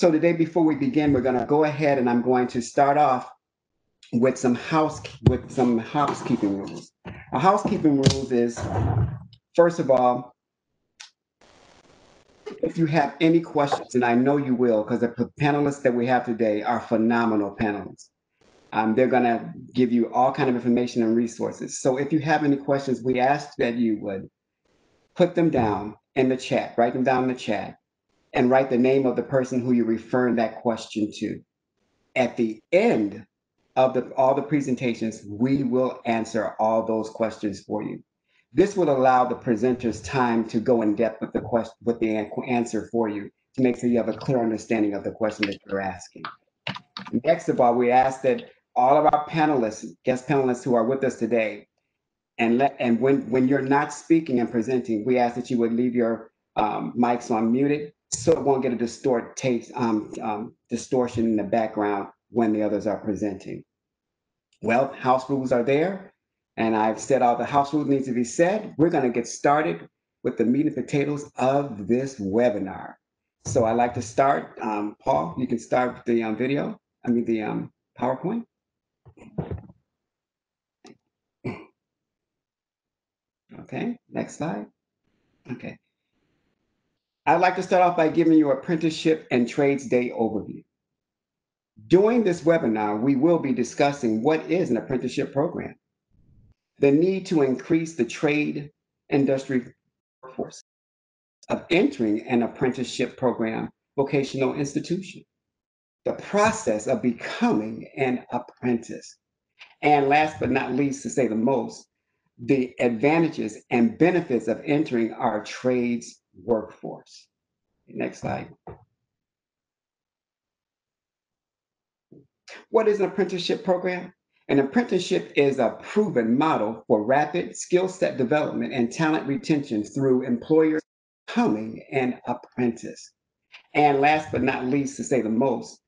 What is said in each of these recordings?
So today, before we begin, we're going to go ahead and I'm going to start off with some housekeeping rules. Our housekeeping rules is, first of all, if you have any questions, and I know you will, because the panelists that we have today are phenomenal panelists. They're going to give you all kind of information and resources. So if you have any questions, we ask that you would put them down in the chat, write them down in the chat, and write the name of the person who you're referring that question to. At the end of all the presentations, we will answer all those questions for you. This will allow the presenters time to go in depth with the question, with the answer for you, to make sure you have a clear understanding of the question that you're asking. Next of all, we ask that all of our panelists, guest panelists who are with us today, and when you're not speaking and presenting, we ask that you would leave your mics on muted so it won't get a distortion in the background when the others are presenting. Well, house rules are there, and I've said all the house rules need to be said. We're going to get started with the meat and potatoes of this webinar. So I'd like to start. Paul, you can start with the video. The PowerPoint. Okay, next slide. Okay. I'd like to start off by giving you Apprenticeship and Trades Day overview. During this webinar, we will be discussing what is an apprenticeship program, the need to increase the trade industry workforce of entering an apprenticeship program vocational institution, the process of becoming an apprentice, and last but not least, to say the most, the advantages and benefits of entering our trades workforce. Next slide. What is an apprenticeship program? An apprenticeship is a proven model for rapid skill set development and talent retention through employers becoming an apprentice. And last but not least, to say the most,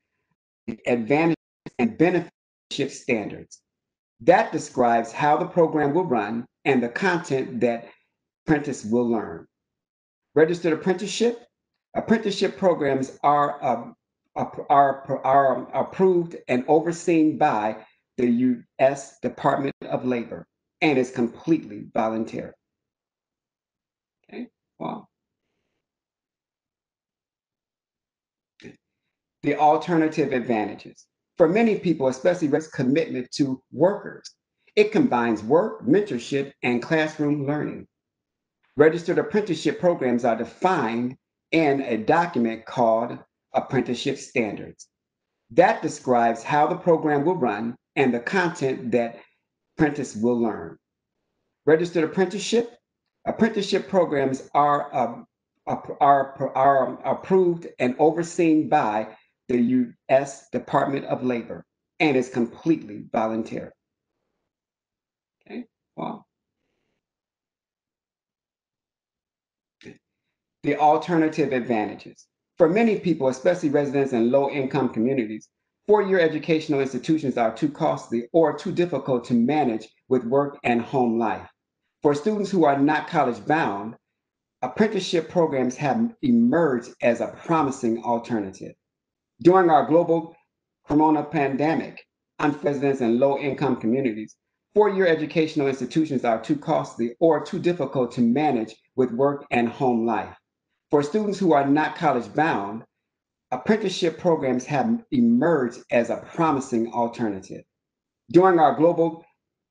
the advantages and benefit standards. That describes how the program will run and the content that apprentice will learn. Registered apprenticeship. Apprenticeship programs are approved and overseen by the U.S. Department of Labor and is completely voluntary. Okay, well. The alternative advantages. For many people, especially commitment to workers. It combines work, mentorship, and classroom learning. Registered apprenticeship programs are defined in a document called Apprenticeship Standards. That describes how the program will run and the content that apprentice will learn. Registered apprenticeship. Apprenticeship programs are approved and overseen by the U.S. Department of Labor and is completely voluntary. Okay, well. The alternative advantages. For many people, especially residents in low-income communities, four-year educational institutions are too costly or too difficult to manage with work and home life. For students who are not college-bound, apprenticeship programs have emerged as a promising alternative. During our global corona pandemic, residents in low-income communities, four-year educational institutions are too costly or too difficult to manage with work and home life. For students who are not college-bound, apprenticeship programs have emerged as a promising alternative. During our global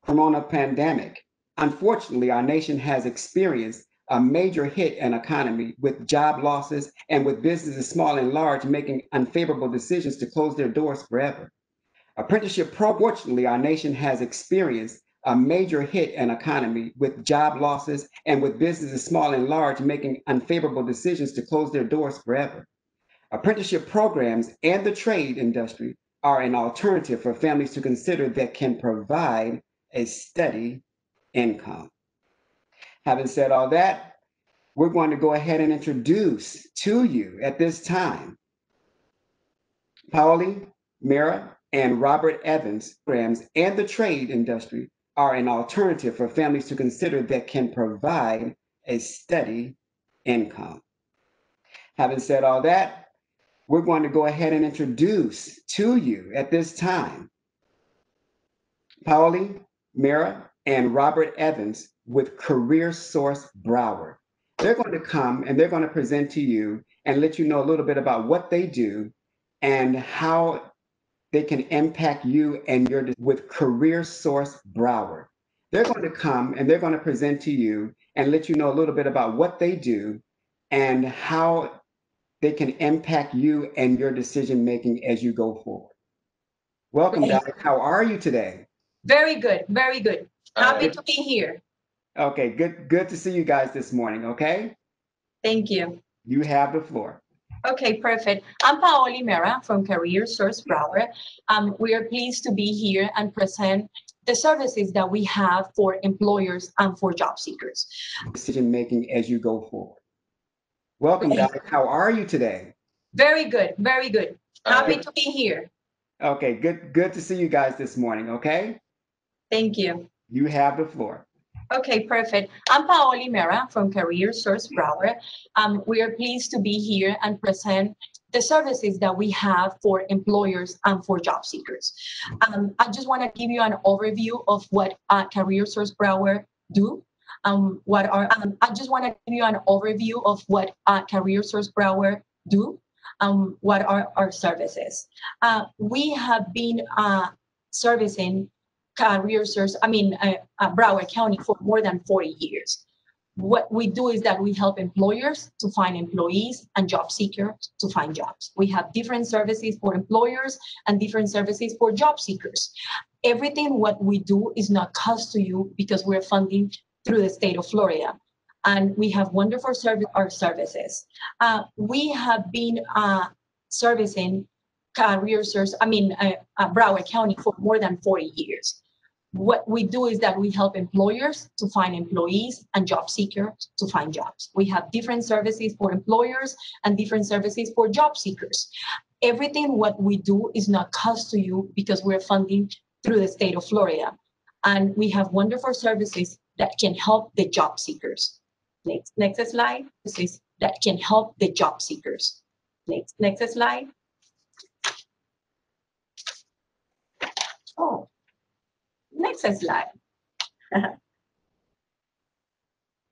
corona pandemic, unfortunately, our nation has experienced a major hit in economy with job losses and with businesses small and large making unfavorable decisions to close their doors forever. Fortunately, our nation has experienced a major hit in economy with job losses and with businesses small and large making unfavorable decisions to close their doors forever. Apprenticeship programs and the trade industry are an alternative for families to consider that can provide a steady income. Having said all that, we're going to go ahead and introduce to you at this time Paulie, Mira, and Robert Evans programs and the trade industry are an alternative for families to consider that can provide a steady income. Having said all that, we're going to go ahead and introduce to you at this time Pauli, Mira, and Robert Evans with Career Source Broward. They're going to come and they're going to present to you and let you know a little bit about what they do and how they can impact you and your with Career Source Broward. They're going to come and they're going to present to you and let you know a little bit about what they do and how they can impact you and your decision making as you go forward. Welcome, guys. How are you today? Very good, very good. Happy to be here. Okay, good to see you guys this morning, okay? Thank you. You have the floor. Okay, perfect. I'm Paoli Mera from Career Source Broward. We are pleased to be here and present the services that we have for employers and for job seekers. Decision making as you go forward. Welcome, guys. How are you today? Very good, very good. Happy to be here. Okay, good to see you guys this morning, okay? Thank you. You have the floor. Okay, perfect. I'm Paoli Mera from Career Source Broward. We are pleased to be here and present the services that we have for employers and for job seekers. I just want to give you an overview of what Career Source Broward do. I just want to give you an overview of what Career Source Broward do. What are our services? We have been servicing Broward County for more than 40 years. What we do is that we help employers to find employees and job seekers to find jobs. We have different services for employers and different services for job seekers. Everything what we do is not cost to you because we're funding through the state of Florida. And we have wonderful services. We have been servicing Broward County for more than 40 years. What we do is that we help employers to find employees and job seekers to find jobs. We have different services for employers and different services for job seekers. Everything what we do is not cost to you because we're funding through the state of Florida. And we have wonderful services that can help the job seekers. Next slide. Services that can help the job seekers. Next slide. Oh. Next slide.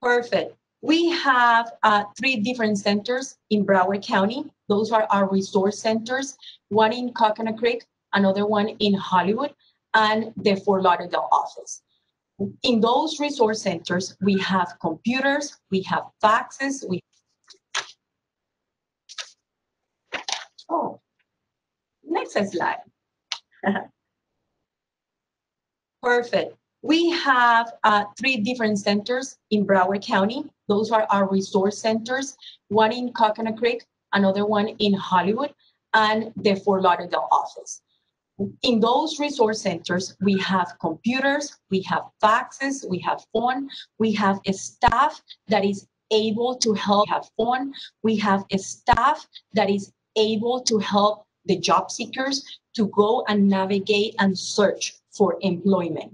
Perfect. We have 3 different centers in Broward County. Those are our resource centers, one in Coconut Creek, another one in Hollywood, and the Fort Lauderdale office. In those resource centers, we have computers, we have faxes, next slide. Perfect. We have 3 different centers in Broward County. Those are our resource centers, one in Coconut Creek, another one in Hollywood, and the Fort Lauderdale office. In those resource centers, we have computers, we have faxes, we have phone, we have a staff that is able to help. We have a staff that is able to help the job seekers to go and navigate and search for employment.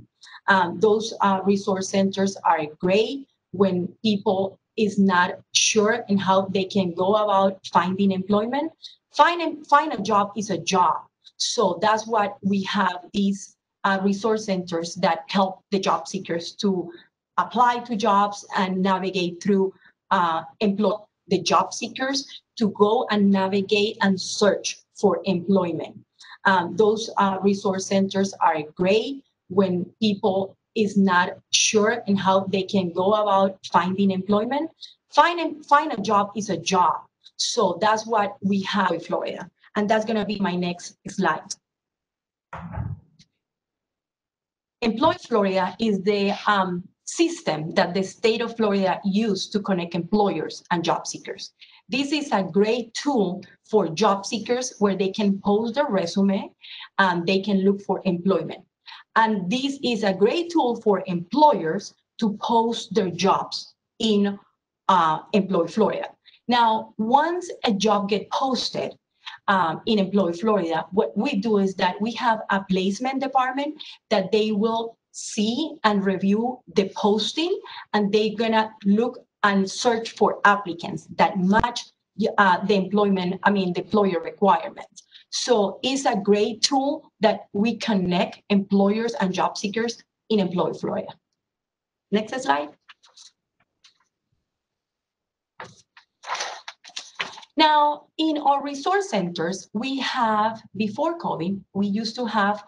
Those resource centers are great when people is not sure in how they can go about finding employment. Find a job is a job. So that's what we have, these resource centers that help the job seekers to apply to jobs and navigate through employ the job seekers to go and navigate and search for employment. Those resource centers are great when people is not sure in how they can go about finding employment. Find a job is a job. So that's what we have in Florida. And that's going to be my next slide. Employ Florida is the system that the state of Florida used to connect employers and job seekers. This is a great tool for job seekers where they can post their resume and they can look for employment. And this is a great tool for employers to post their jobs in Employ Florida. Now, once a job gets posted in Employ Florida, what we do is that we have a placement department that they will see and review the posting, and they're gonna look and search for applicants that match the employer requirements. So it's a great tool that we connect employers and job seekers in Employ Florida. Next slide. Now, in our resource centers, we have, before COVID, we used to have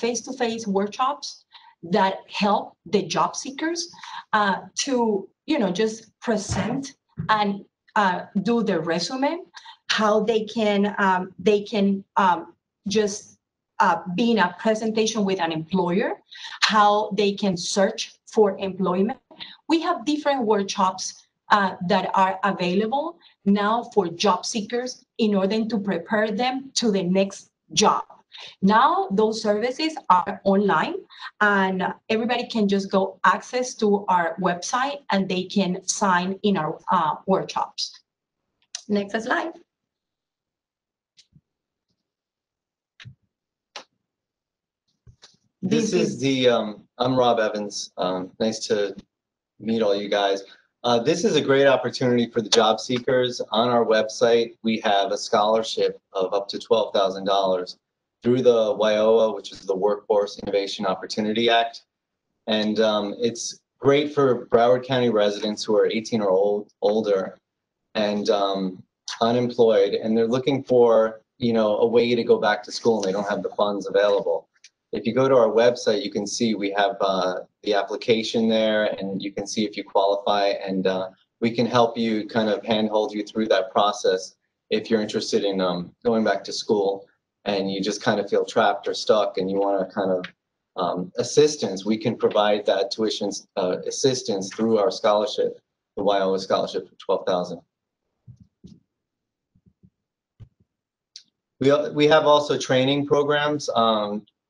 face-to-face workshops that help the job seekers to, just present and do their resume, how they can just be in a presentation with an employer, how they can search for employment. We have different workshops that are available now for job seekers in order to prepare them to the next job. Now those services are online and everybody can just go access to our website and they can sign in our workshops. Next slide. This is the, I'm Rob Evans. Nice to meet all you guys. This is a great opportunity for the job seekers. On our website, we have a scholarship of up to $12,000 through the WIOA, which is the Workforce Innovation Opportunity Act. And it's great for Broward County residents who are 18 or older and unemployed, and they're looking for, a way to go back to school and they don't have the funds available. If you go to our website, you can see we have the application there, and you can see if you qualify, and we can help you kind of handhold you through that process if you're interested in going back to school and you just kind of feel trapped or stuck and you want to kind of assistance. We can provide that tuition assistance through our scholarship, the WIOA scholarship for $12,000. We have also training programs.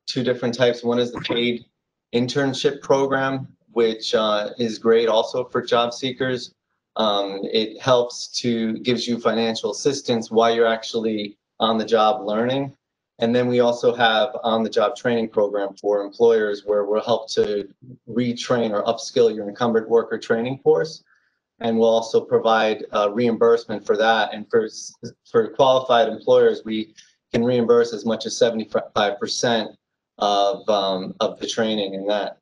Two different types. One is the paid internship program, which is great also for job seekers. It gives you financial assistance while you're actually on the job learning. And then we also have on the job training program for employers where we'll help to retrain or upskill your incumbent worker training force. And we'll also provide reimbursement for that. And for qualified employers, we can reimburse as much as 75% of the training in that.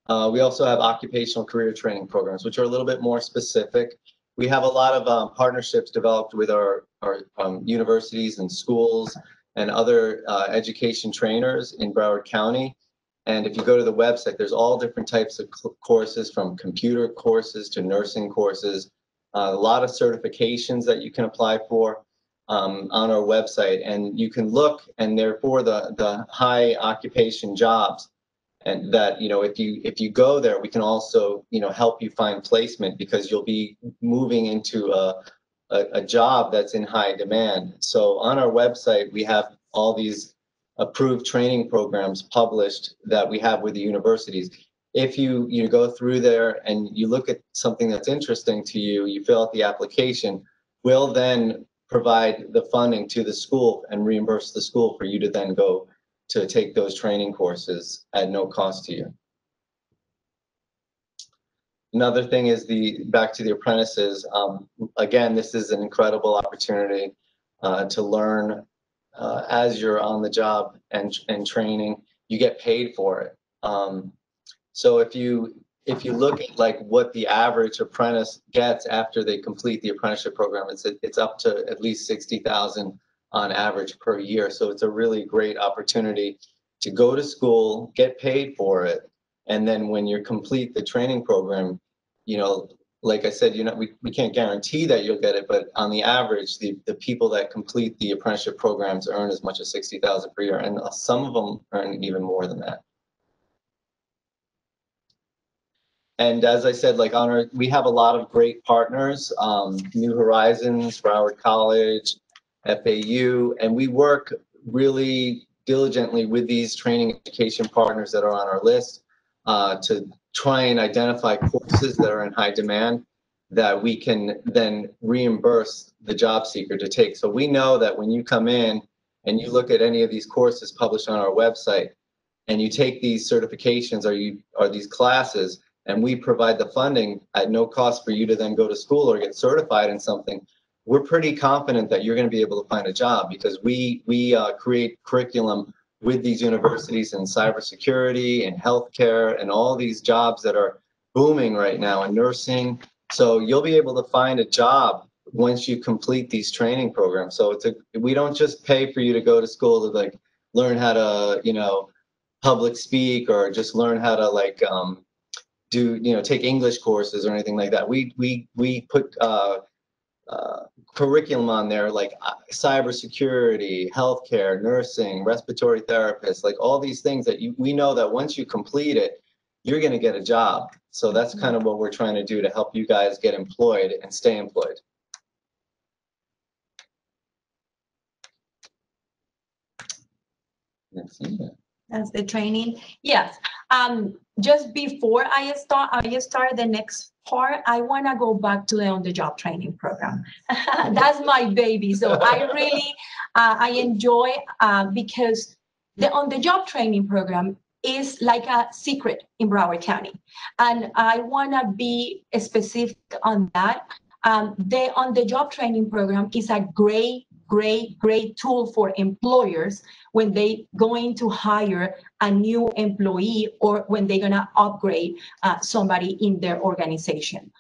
We also have occupational career training programs, which are a little bit more specific. We have a lot of partnerships developed with our universities and schools and other education trainers in Broward County. And if you go to the website, there's all different types of courses, from computer courses to nursing courses, a lot of certifications that you can apply for on our website. And you can look, and they're for the high occupation jobs. And that, if you go there, we can also, help you find placement, because you'll be moving into a job that's in high demand. So on our website, we have all these approved training programs published that we have with the universities. If you go through there and you look at something that's interesting to you, you fill out the application, we'll then provide the funding to the school and reimburse the school for you to then go to take those training courses at no cost to you. Another thing is back to the apprentices. Again, this is an incredible opportunity to learn as you're on the job and training. You get paid for it. So if you look at like what the average apprentice gets after they complete the apprenticeship program, it's up to at least $60,000 on average per year. So it's a really great opportunity to go to school, get paid for it, and then when you complete the training program, like I said, we can't guarantee that you'll get it, but on the average, the people that complete the apprenticeship programs earn as much as $60,000 per year, and some of them earn even more than that. And as I said, we have a lot of great partners, New Horizons, Broward College, FAU, and we work really diligently with these training education partners that are on our list to try and identify courses that are in high demand that we can then reimburse the job seeker to take. So we know that when you come in and you look at any of these courses published on our website and you take these certifications or these classes, and we provide the funding at no cost for you to then go to school or get certified in something, we're pretty confident that you're going to be able to find a job, because we create curriculum with these universities in cybersecurity and healthcare and all these jobs that are booming right now, in nursing. So you'll be able to find a job once you complete these training programs. So we don't just pay for you to go to school to like learn how to, you know, public speak, or just learn how to like do, you know, take English courses or anything like that. We put curriculum on there, like cybersecurity, healthcare, nursing, respiratory therapists, like all these things that we know that once you complete it, you're going to get a job. So that's kind of what we're trying to do to help you guys get employed and stay employed. That's the training. Yes. Just before I start the next part, I want to go back to the on-the-job training program. That's my baby. So I really I enjoy because the on-the-job training program is like a secret in Broward County, and I want to be specific on that. The on-the-job training program is a great tool for employers when they going to hire a new employee, or when they're gonna upgrade somebody in their organization.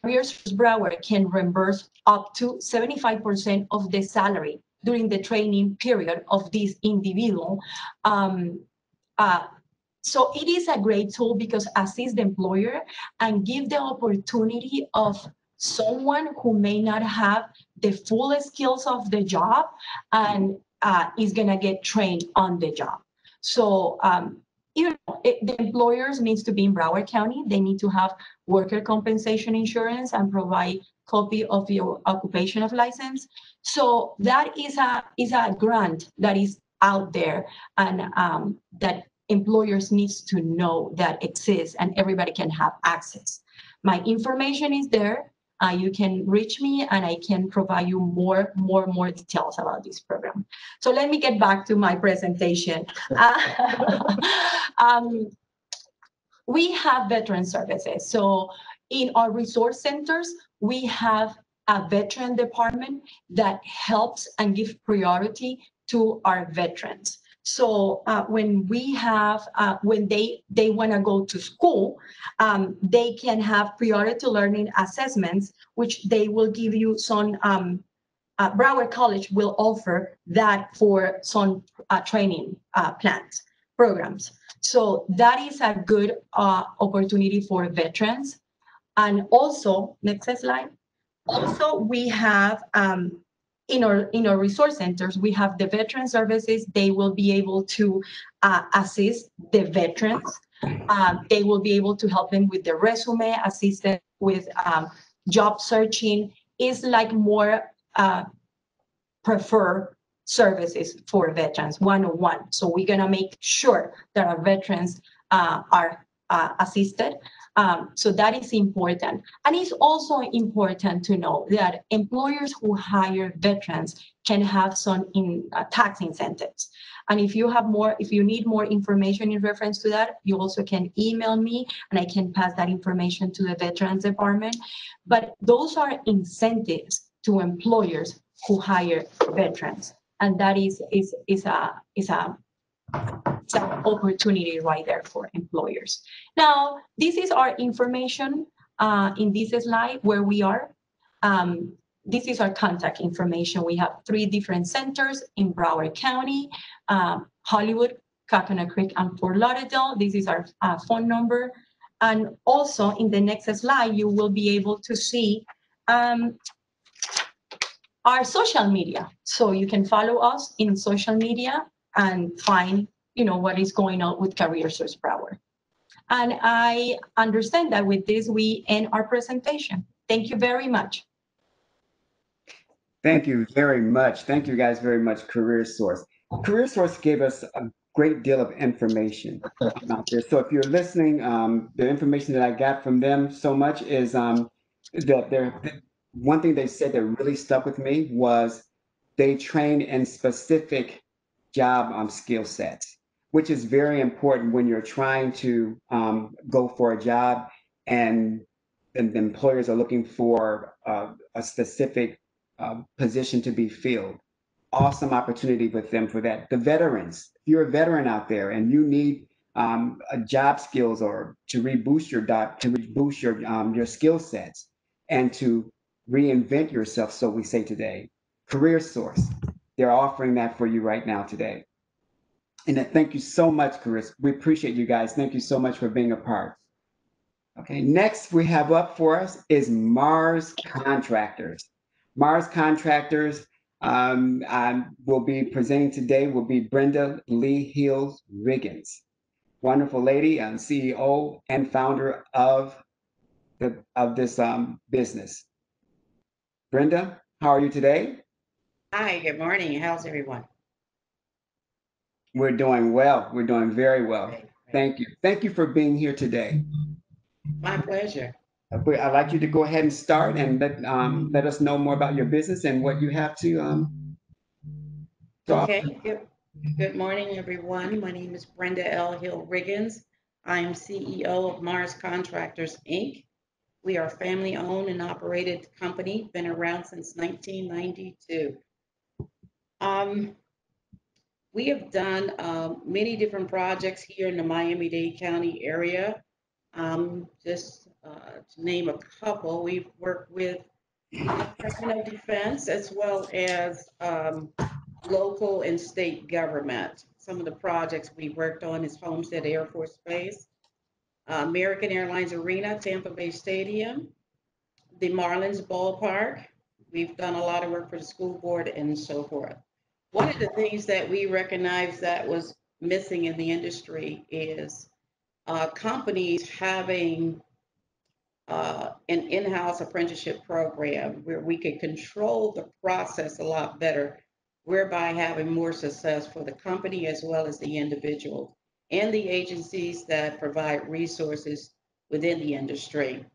Careers Broward can reimburse up to 75% of the salary during the training period of this individual. So it is a great tool because assist the employer and give the opportunity of someone who may not have the full skills of the job and is going to get trained on the job. So, the employers needs to be in Broward County. They need to have worker compensation insurance and provide copy of your occupational license. So that is a grant that is out there, and that employers needs to know that exists, and everybody can have access. My information is there. You can reach me, and I can provide you more details about this program. So let me get back to my presentation. We have veteran services. So in our resource centers, we have a veteran department that helps and gives priority to our veterans. So when we have, when they want to go to school, they can have priority learning assessments, which they will give you some, Broward College will offer that for some training plans, programs. So that is a good opportunity for veterans. And also, next slide. Also, we have, in our resource centers, we have the veteran services. They will be able to assist the veterans. They will be able to help them with their resume, assist them with job searching. Is like more preferred services for veterans, one-on-one. So we're gonna make sure that our veterans are assisted. So that is important. And it's also important to know that employers who hire veterans can have some tax incentives. And if you have more, if you need more information in reference to that, you also can email me and I can pass that information to the Veterans Department. But those are incentives to employers who hire veterans. And that is an opportunity right there for employers. Now, this is our information in this slide where we are. This is our contact information. We have 3 different centers in Broward County, Hollywood, Coconut Creek, and Fort Lauderdale. This is our phone number. And also in the next slide, you will be able to see our social media. So you can follow us in social media and find, what is going on with Career Source Broward. And I understand that with this, we end our presentation. Thank you very much. Thank you very much. Thank you guys very much, Career Source. Career Source gave us a great deal of information out there. So if you're listening, the information that I got from them so much is that one thing they said that really stuck with me was they train in specific job skill sets, which is very important when you're trying to go for a job. and the employers are looking for a specific position to be filled. Awesome opportunity with them for that. The veterans, if you're a veteran out there and you need a job skills or to reboost your skill sets and to reinvent yourself, so we say today, Career Source, they're offering that for you right now today. And thank you so much, Chris. We appreciate you guys. Thank you so much for being a part. Okay, next we have up for us is Mars Contractors. Mars Contractors will be presenting today will be Brenda Lee Hill-Riggins, wonderful lady and CEO and founder of this business. Brenda, how are you today? Hi, good morning. How's everyone? We're doing well. We're doing very well. Great, great. Thank you. Thank you for being here today. My pleasure. I'd like you to go ahead and start and let us know more about your business and what you have to offer. Okay, good morning, everyone. My name is Brenda L. Hill-Riggins. I am CEO of Mars Contractors, Inc. We are a family-owned and operated company, been around since 1992. We have done many different projects here in the Miami-Dade County area. Just to name a couple, we've worked with the Department of Defense as well as local and state government. Some of the projects we worked on is Homestead Air Force Base, American Airlines Arena, Tampa Bay Stadium, the Marlins Ballpark. We've done a lot of work for the school board and so forth. One of the things that we recognize that was missing in the industry is companies having an in-house apprenticeship program where we could control the process a lot better, whereby having more success for the company as well as the individual and the agencies that provide resources within the industry.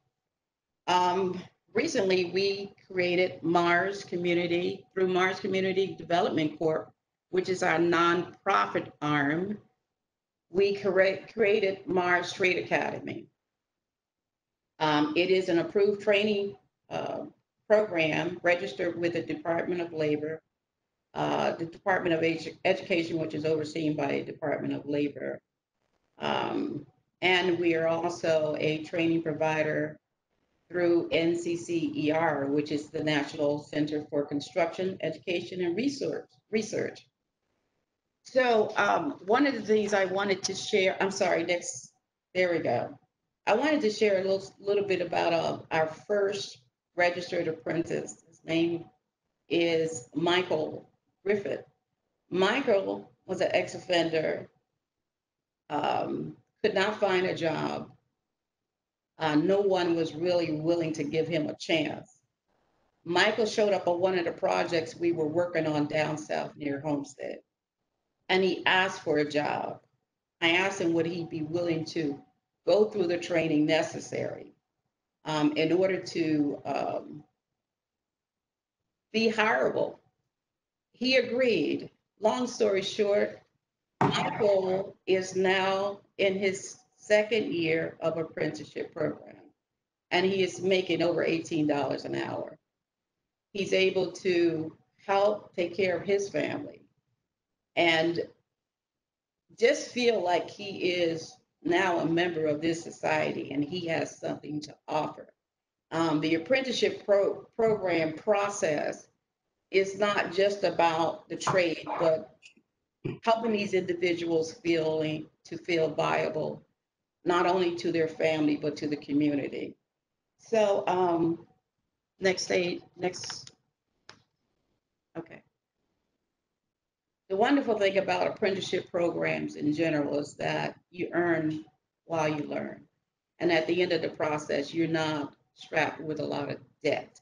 Recently, we created Mars Community through Mars Community Development Corp, which is our nonprofit arm. We created Mars Trade Academy. It is an approved training program registered with the Department of Labor, the Department of Education, which is overseen by the Department of Labor. And we are also a training provider through NCCER, which is the National Center for Construction, Education, and Research. So one of the things I wanted to share, there we go. I wanted to share a little bit about our first registered apprentice. His name is Michael Griffith. Michael was an ex-offender, could not find a job. No one was really willing to give him a chance. Michael showed up on one of the projects we were working on down south near Homestead, and he asked for a job. I asked him would he be willing to go through the training necessary in order to be hireable. He agreed. Long story short, Michael is now in his second year of apprenticeship program, and he is making over $18 an hour. He's able to help take care of his family and just feel like he is now a member of this society and he has something to offer. The apprenticeship program process is not just about the trade, but helping these individuals feel viable, not only to their family, but to the community. So okay. The wonderful thing about apprenticeship programs in general is that you earn while you learn. And at the end of the process, you're not strapped with a lot of debt.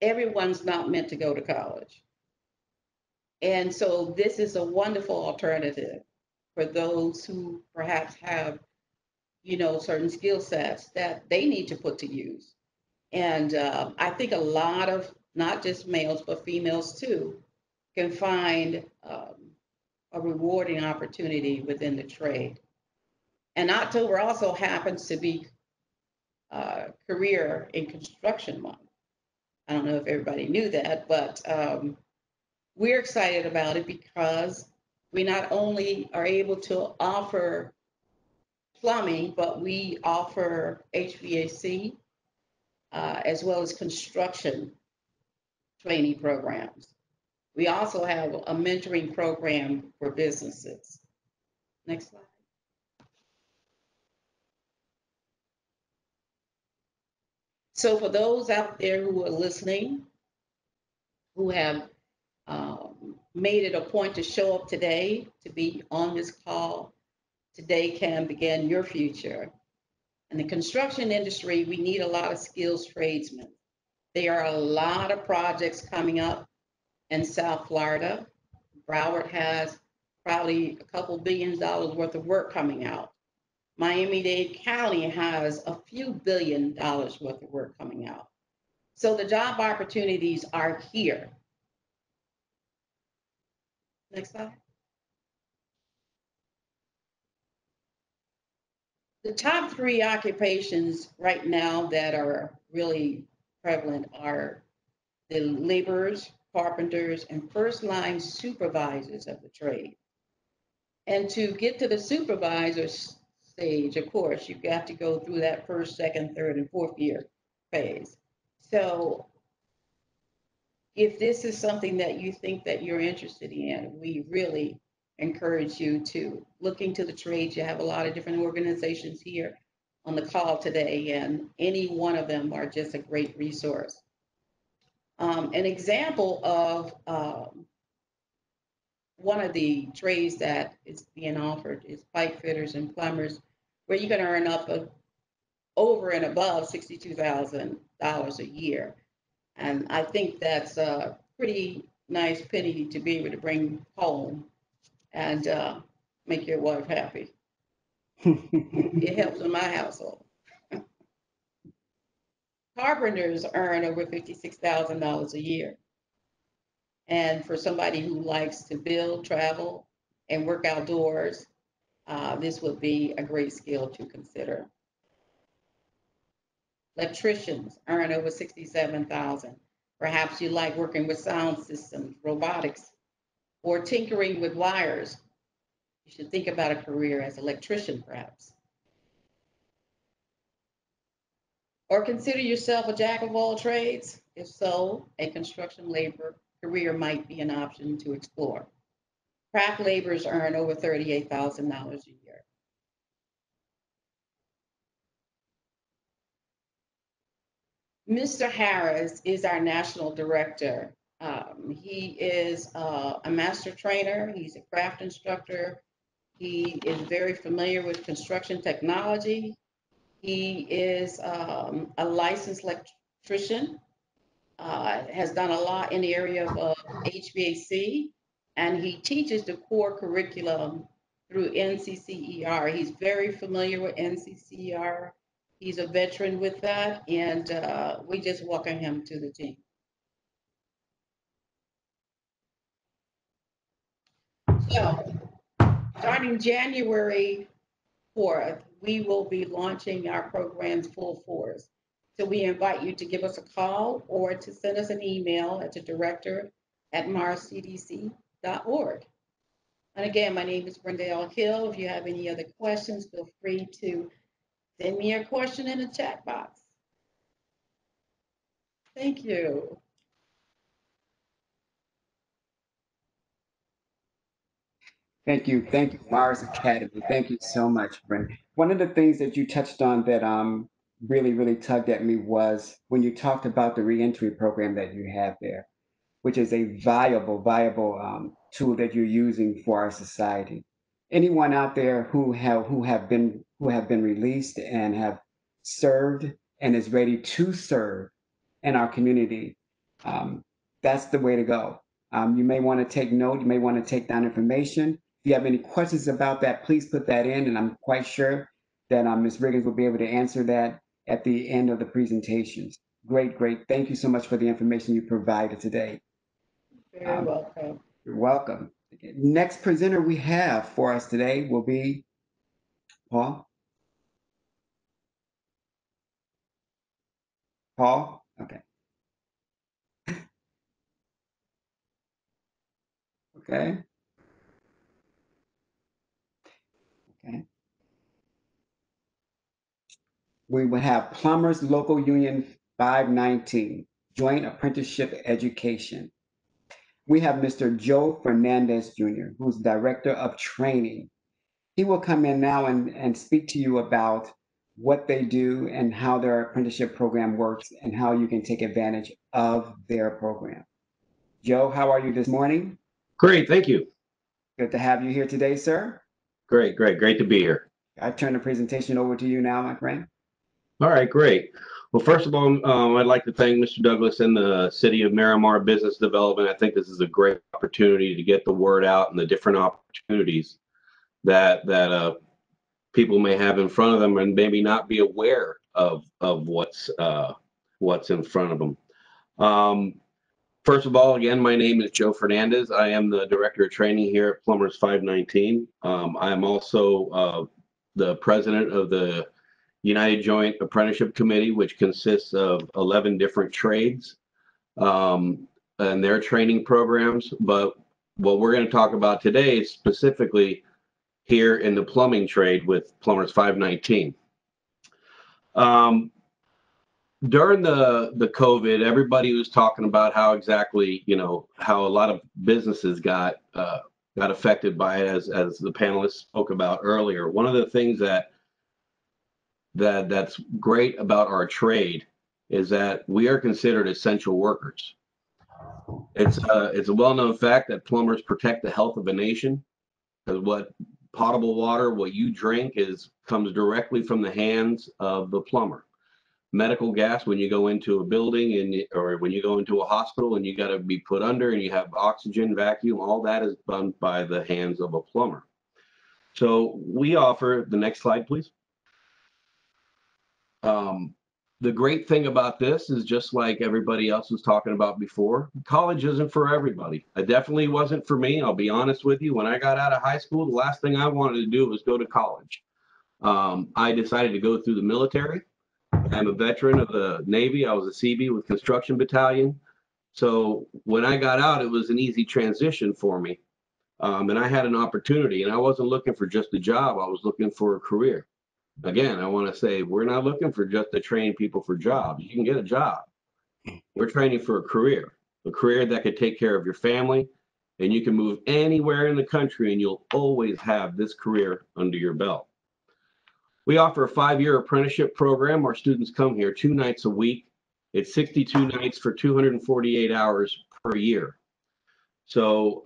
Everyone's not meant to go to college. And so this is a wonderful alternative for those who perhaps have, certain skill sets that they need to put to use. And I think a lot of, not just males, but females too, can find a rewarding opportunity within the trade. And October also happens to be Career in Construction Month. I don't know if everybody knew that, but we're excited about it because we not only are able to offer plumbing, but we offer HVAC as well as construction training programs. We also have a mentoring program for businesses. Next slide. So for those out there who are listening, who have made it a point to show up today, to be on this call, today can begin your future. In the construction industry, we need a lot of skilled tradesmen. There are a lot of projects coming up in South Florida. Broward has probably a couple $1 billion worth of work coming out. Miami-Dade County has a few $1 billion worth of work coming out. So the job opportunities are here. Next slide. The top 3 occupations right now that are really prevalent are the laborers, carpenters, and first-line supervisors of the trade. And to get to the supervisor stage, of course, you've got to go through that first, second, third, and fourth year phase. So if this is something that you think that you're interested in, we really encourage you to look into the trades. You have a lot of different organizations here on the call today, and any one of them are just a great resource. An example of one of the trades that is being offered is pipe fitters and plumbers, where you can earn up over and above $62,000 a year. And I think that's a pretty nice penny to be able to bring home and make your wife happy. It helps in my household. Carpenters earn over $56,000 a year. And for somebody who likes to build, travel, and work outdoors, this would be a great skill to consider. Electricians earn over $67,000. Perhaps you like working with sound systems, robotics, or tinkering with wires. You should think about a career as an electrician, perhaps. Or consider yourself a jack of all trades. If so, a construction labor career might be an option to explore. Craft laborers earn over $38,000 a year. Mr. Harris is our national director. He is a master trainer. He's a craft instructor. He is very familiar with construction technology. He is a licensed electrician, has done a lot in the area of HVAC, and he teaches the core curriculum through NCCER. He's very familiar with NCCER. He's a veteran with that, and we just welcome him to the team. So, starting January 4th, we will be launching our programs full force. So we invite you to give us a call or to send us an email at the director@marscdc.org. And again, my name is Brenda L. Hill. If you have any other questions, feel free to send me a question in the chat box. Thank you. Thank you, Mars Academy. Thank you so much, Brenda. One of the things that you touched on that really tugged at me was when you talked about the reentry program that you have there, which is a viable tool that you're using for our society. Anyone out there who have been released and have served and is ready to serve in our community, that's the way to go. You may want to take note. You may want to take down information. If you have any questions about that, please put that in, and I'm quite sure that Ms. Riggins will be able to answer that at the end of the presentations. Great. Thank you so much for the information you provided today. Very welcome. You're welcome. Next presenter we have for us today will be Paul? Paul? Okay. Okay. Okay. We would have Plumbers Local Union 519, Joint Apprenticeship Education. We have Mr. Joe Fernandez Jr., who's Director of Training. He will come in now and speak to you about what they do and how their apprenticeship program works and how you can take advantage of their program. Joe, how are you this morning? Great, thank you. Good to have you here today, sir. Great to be here. I turn the presentation over to you now, my friend. All right, great. Well, first of all, I'd like to thank Mr. Douglas and the City of Miramar Business Development. I think this is a great opportunity to get the word out and the different opportunities that people may have in front of them and maybe not be aware of what's in front of them. First of all, again, my name is Joe Fernandez. I am the Director of Training here at Plumbers 519. I am also the president of the United Joint Apprenticeship Committee, which consists of 11 different trades and their training programs. But what we're going to talk about today is specifically here in the plumbing trade with Plumbers 519. During the COVID, everybody was talking about how exactly, how a lot of businesses got affected by it, as the panelists spoke about earlier. One of the things that's great about our trade is that we are considered essential workers. It's a well-known fact that plumbers protect the health of a nation, because what potable water, what you drink, comes directly from the hands of the plumber. Medical gas, when you go into a building or when you go into a hospital and you got to be put under and you have oxygen, vacuum, all that is done by the hands of a plumber. So we offer, the next slide, please. The great thing about this is, just like everybody else was talking about before, college isn't for everybody. It definitely wasn't for me. I'll be honest with you. When I got out of high school, the last thing I wanted to do was go to college. I decided to go through the military. I'm a veteran of the Navy. I was a CB with Construction Battalion. So when I got out, it was an easy transition for me. And I had an opportunity, and I wasn't looking for just a job. I was looking for a career. Again, I want to say, we're not looking for just to train people for jobs. You can get a job. We're training for a career that could take care of your family, and you can move anywhere in the country and you'll always have this career under your belt. We offer a 5-year apprenticeship program. Our students come here 2 nights a week. It's 62 nights for 248 hours per year. So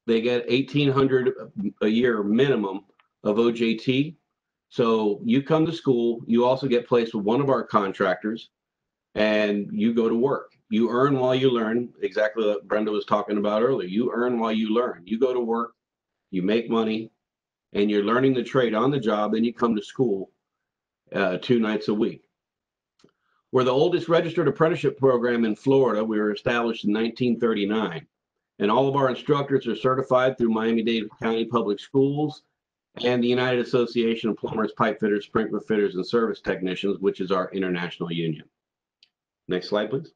they get $1,800 a year minimum of OJT. So you come to school, you also get placed with one of our contractors, and you go to work. You earn while you learn, exactly what Brenda was talking about earlier. You earn while you learn. You go to work, you make money, and you're learning the trade on the job, then you come to school 2 nights a week. We're the oldest registered apprenticeship program in Florida. We were established in 1939. And all of our instructors are certified through Miami-Dade County Public Schools and the United Association of Plumbers, Pipe Fitters, Sprinkler Fitters, and Service Technicians, which is our international union. Next slide, please.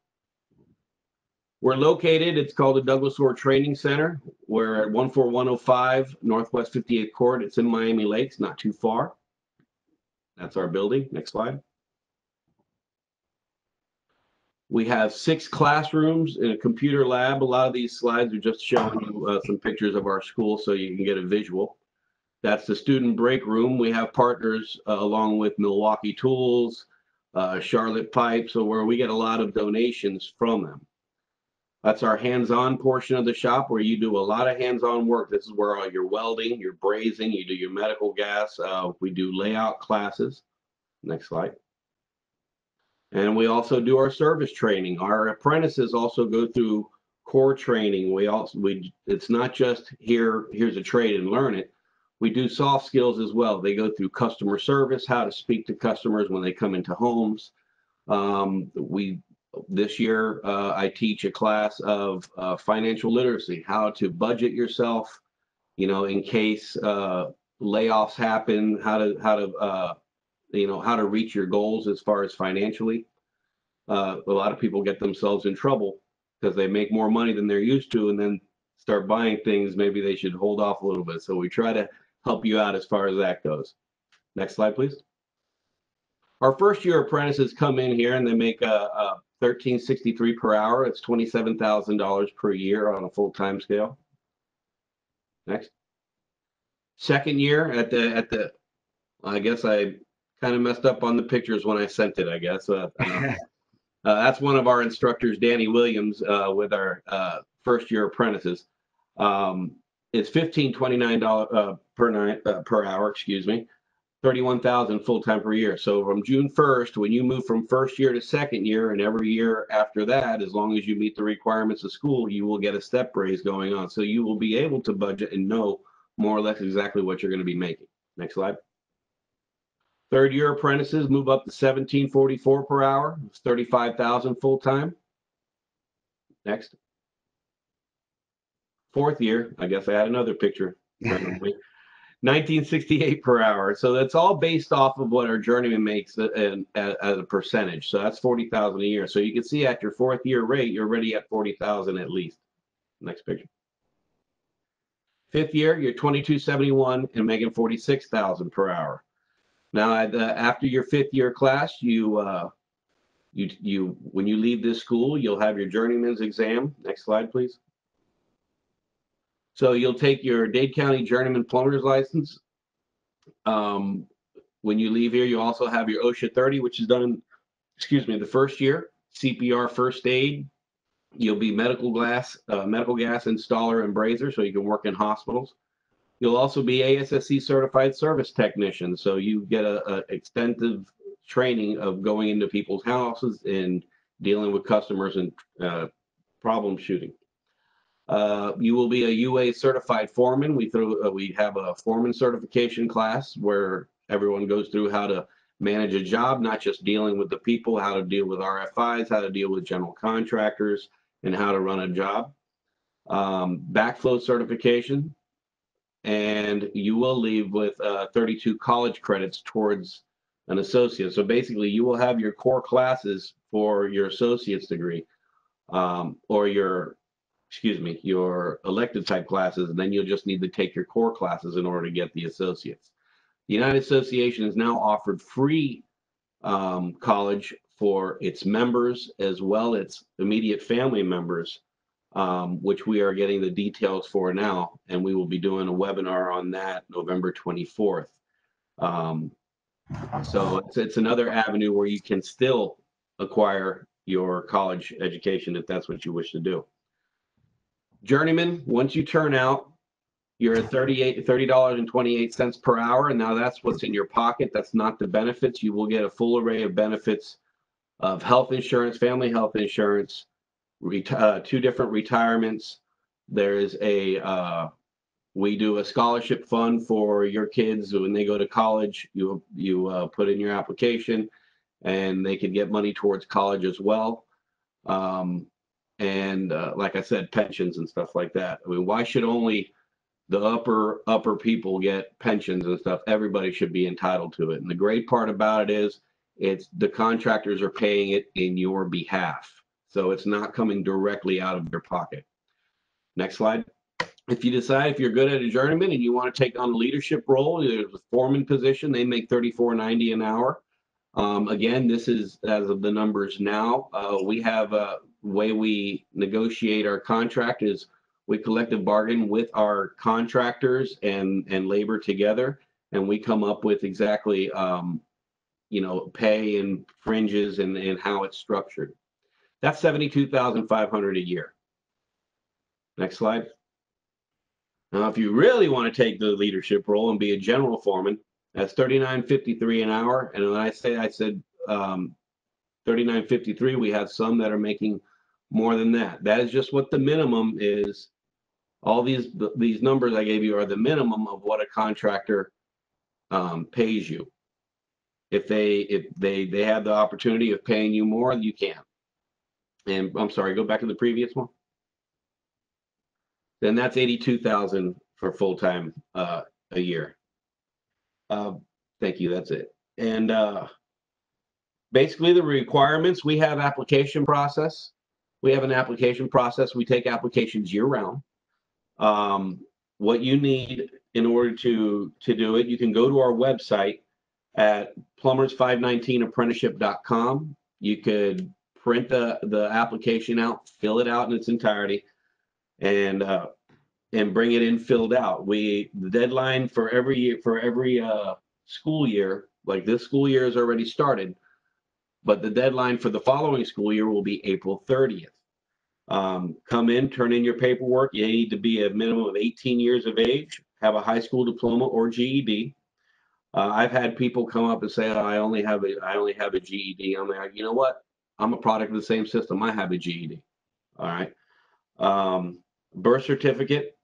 We're located, it's called the Douglas Orr Training Center. We're at 14105 Northwest 58th Court. It's in Miami Lakes, not too far. That's our building. Next slide. We have 6 classrooms and a computer lab. A lot of these slides are just showing you some pictures of our school so you can get a visual. That's the student break room. We have partners along with Milwaukee Tools, Charlotte Pipe, so where we get a lot of donations from them. That's our hands-on portion of the shop, where you do a lot of hands-on work. This is where all your welding, your brazing, you do your medical gas. We do layout classes. Next slide. And we also do our service training. Our apprentices also go through core training. It's not just here's a trade and learn it. We do soft skills as well. They go through customer service, how to speak to customers when they come into homes. This year, I teach a class of financial literacy, how to budget yourself, in case layoffs happen, how to how to reach your goals as far as financially. A lot of people get themselves in trouble because they make more money than they're used to and then start buying things maybe they should hold off a little bit. So we try to help you out as far as that goes. Next slide, please. Our first year apprentices come in here and they make a $13.63 per hour. It's $27,000 per year on a full-time scale. Next. Second year at the I guess I kind of messed up on the pictures when I sent it, I guess. That's one of our instructors, Danny Williams, with our first year apprentices. It's $15.29 per hour, excuse me, $31,000 full-time per year. So from June 1st, when you move from first year to second year and every year after that, as long as you meet the requirements of school, you will get a step raise going on. So you will be able to budget and know more or less exactly what you're going to be making. Next slide. Third year apprentices move up to $17.44 per hour. It's $35,000 full-time. Next. Fourth year, I guess I had another picture. $19.68 per hour. So that's all based off of what our journeyman makes as a percentage. So that's $40,000 a year. So you can see at your fourth year rate, you're already at $40,000 at least. Next picture. Fifth year, you're $22.71 and making $46,000 per hour. Now, after your fifth year class, when you leave this school, you'll have your journeyman's exam. Next slide, please. So you'll take your Dade County Journeyman Plumber's license. When you leave here, you also have your OSHA 30, which is done in, the first year. CPR first aid. You'll be medical gas installer and brazier, so you can work in hospitals. You'll also be ASSC certified service technician, so you get a extensive training of going into people's houses and dealing with customers and problem shooting. You will be a UA certified foreman. We have a foreman certification class where everyone goes through how to manage a job, not just dealing with the people, how to deal with RFIs, how to deal with general contractors, and how to run a job. Backflow certification. And you will leave with 32 college credits towards an associate. So basically, you will have your core classes for your associate's degree, or your elective type classes, and then you'll just need to take your core classes in order to get the associates. The United Association has now offered free college for its members as well as its immediate family members, which we are getting the details for now, and we will be doing a webinar on that November 24th. So it's another avenue where you can still acquire your college education if that's what you wish to do. Journeyman, once you turn out, you're at $30.28 per hour, and now that's what's in your pocket. That's not the benefits. You will get a full array of benefits of health insurance, family health insurance, 2 different retirements. There's we do a scholarship fund for your kids when they go to college. You put in your application, and they can get money towards college as well. Like I said, pensions and stuff like that. I mean, why should only the upper people get pensions and stuff? Everybody should be entitled to it. And the great part about it is the contractors are paying it in your behalf. So it's not coming directly out of your pocket. Next slide. If you decide if you're good at a journeyman and you want to take on a leadership role, there's a foreman position. They make $34.90 an hour. Again, this is as of the numbers now. We have a way we negotiate our contract is we collective bargain with our contractors and labor together, and we come up with exactly pay and fringes and how it's structured. That's $72,500 a year. Next slide. Now, if you really want to take the leadership role and be a general foreman, that's $39.53 an hour. And when I said $39.53, we have some that are making more than that. That is just what the minimum is. All these numbers I gave you are the minimum of what a contractor pays you. If they have the opportunity of paying you more, you can. And I'm sorry, go back to the previous one. Then that's $82,000 for full-time a year. Thank you. That's it. And basically the requirements, we have application process. We have an application process. We take applications year round. What you need in order to do it, you can go to our website at plumbers519apprenticeship.com. You could print the application out, fill it out in its entirety, and bring it in filled out. The deadline for every year, for every school year, like this school year has already started, but the deadline for the following school year will be April 30th. Come in, turn in your paperwork. You need to be a minimum of 18 years of age, have a high school diploma or GED. I've had people come up and say, oh, I only have a GED. I'm like, you know what? I'm a product of the same system. I have a GED. All right. Birth certificate.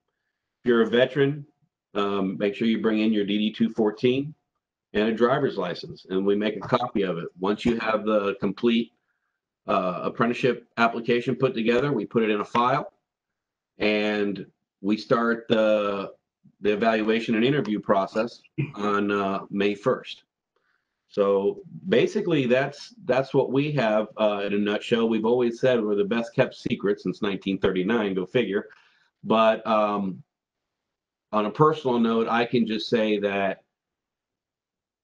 If you're a veteran, make sure you bring in your DD-214 and a driver's license, and we make a copy of it. Once you have the complete apprenticeship application put together, we put it in a file, and we start the evaluation and interview process on May 1st. So basically, that's what we have in a nutshell. We've always said we're the best kept secret since 1939, go figure. But on a personal note, I can just say that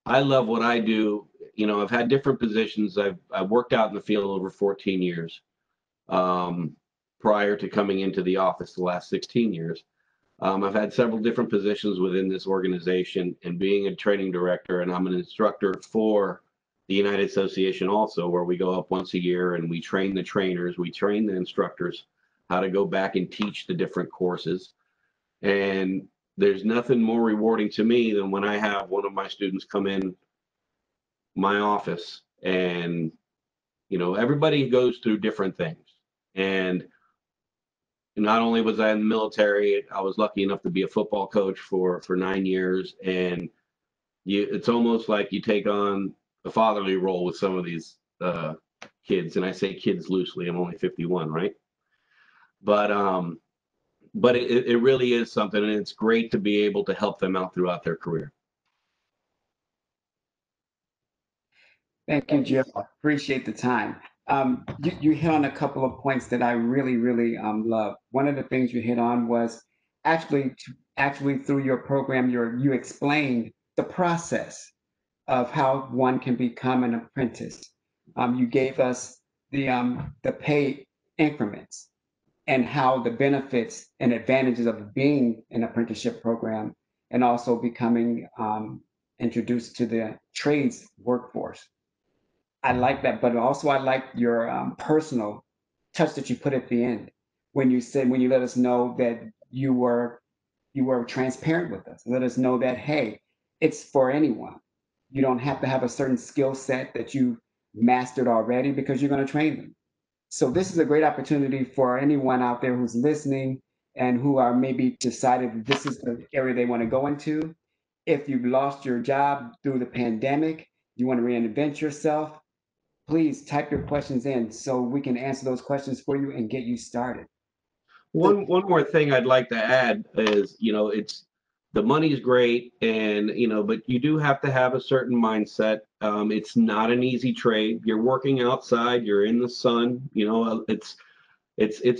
I love what I do. You know, I've had different positions. I've worked out in the field over 14 years prior to coming into the office the last 16 years. I've had several different positions within this organization, and being a training director, and I'm an instructor for the United Association also, where we go up once a year and we train the trainers, we train the instructors how to go back and teach the different courses. And there's nothing more rewarding to me than when I have one of my students come in my office, and you know, everybody goes through different things. And not only was I in the military, I was lucky enough to be a football coach for 9 years, and it's almost like you take on a fatherly role with some of these kids, and I say kids loosely. I'm only 51, right? But it really is something, and it's great to be able to help them out throughout their career. Thank you, Jim. Appreciate the time. You hit on a couple of points that I really, really love. One of the things you hit on was actually through your program, you explained the process of how one can become an apprentice. You gave us the pay increments and how the benefits and advantages of being an apprenticeship program and also becoming introduced to the trades workforce. I like that, but also I like your personal touch that you put at the end when you let us know that you were transparent with us. Let us know that, hey, it's for anyone. You don't have to have a certain skill set that you mastered already because you're going to train them. So this is a great opportunity for anyone out there who's listening and who are maybe decided that this is the area they want to go into. If you've lost your job through the pandemic, you want to reinvent yourself, please type your questions in so we can answer those questions for you and get you started. One more thing I'd like to add is, you know, it's the money's great, and you know, but you do have to have a certain mindset. It's not an easy trade. You're working outside. You're in the sun. You know, it's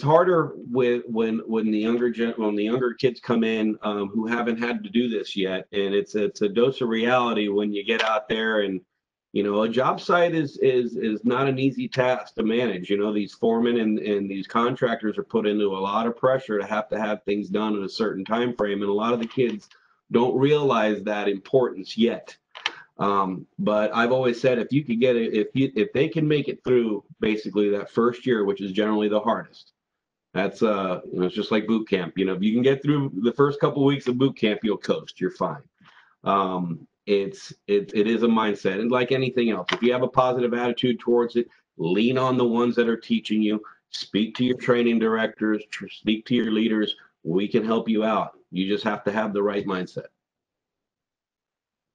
harder when the younger kids come in who haven't had to do this yet, and it's a dose of reality when you get out there. And you know, a job site is not an easy task to manage. You know, these foremen and these contractors are put into a lot of pressure to have things done in a certain time frame, and a lot of the kids don't realize that importance yet. But I've always said, if you could get it, if they can make it through basically that first year, which is generally the hardest, that's you know, it's just like boot camp. You know, if you can get through the first couple of weeks of boot camp, you'll coast. You're fine. It is a mindset, and like anything else, if you have a positive attitude towards it, lean on the ones that are teaching you. Speak to your training directors. Speak to your leaders. We can help you out. You just have to have the right mindset.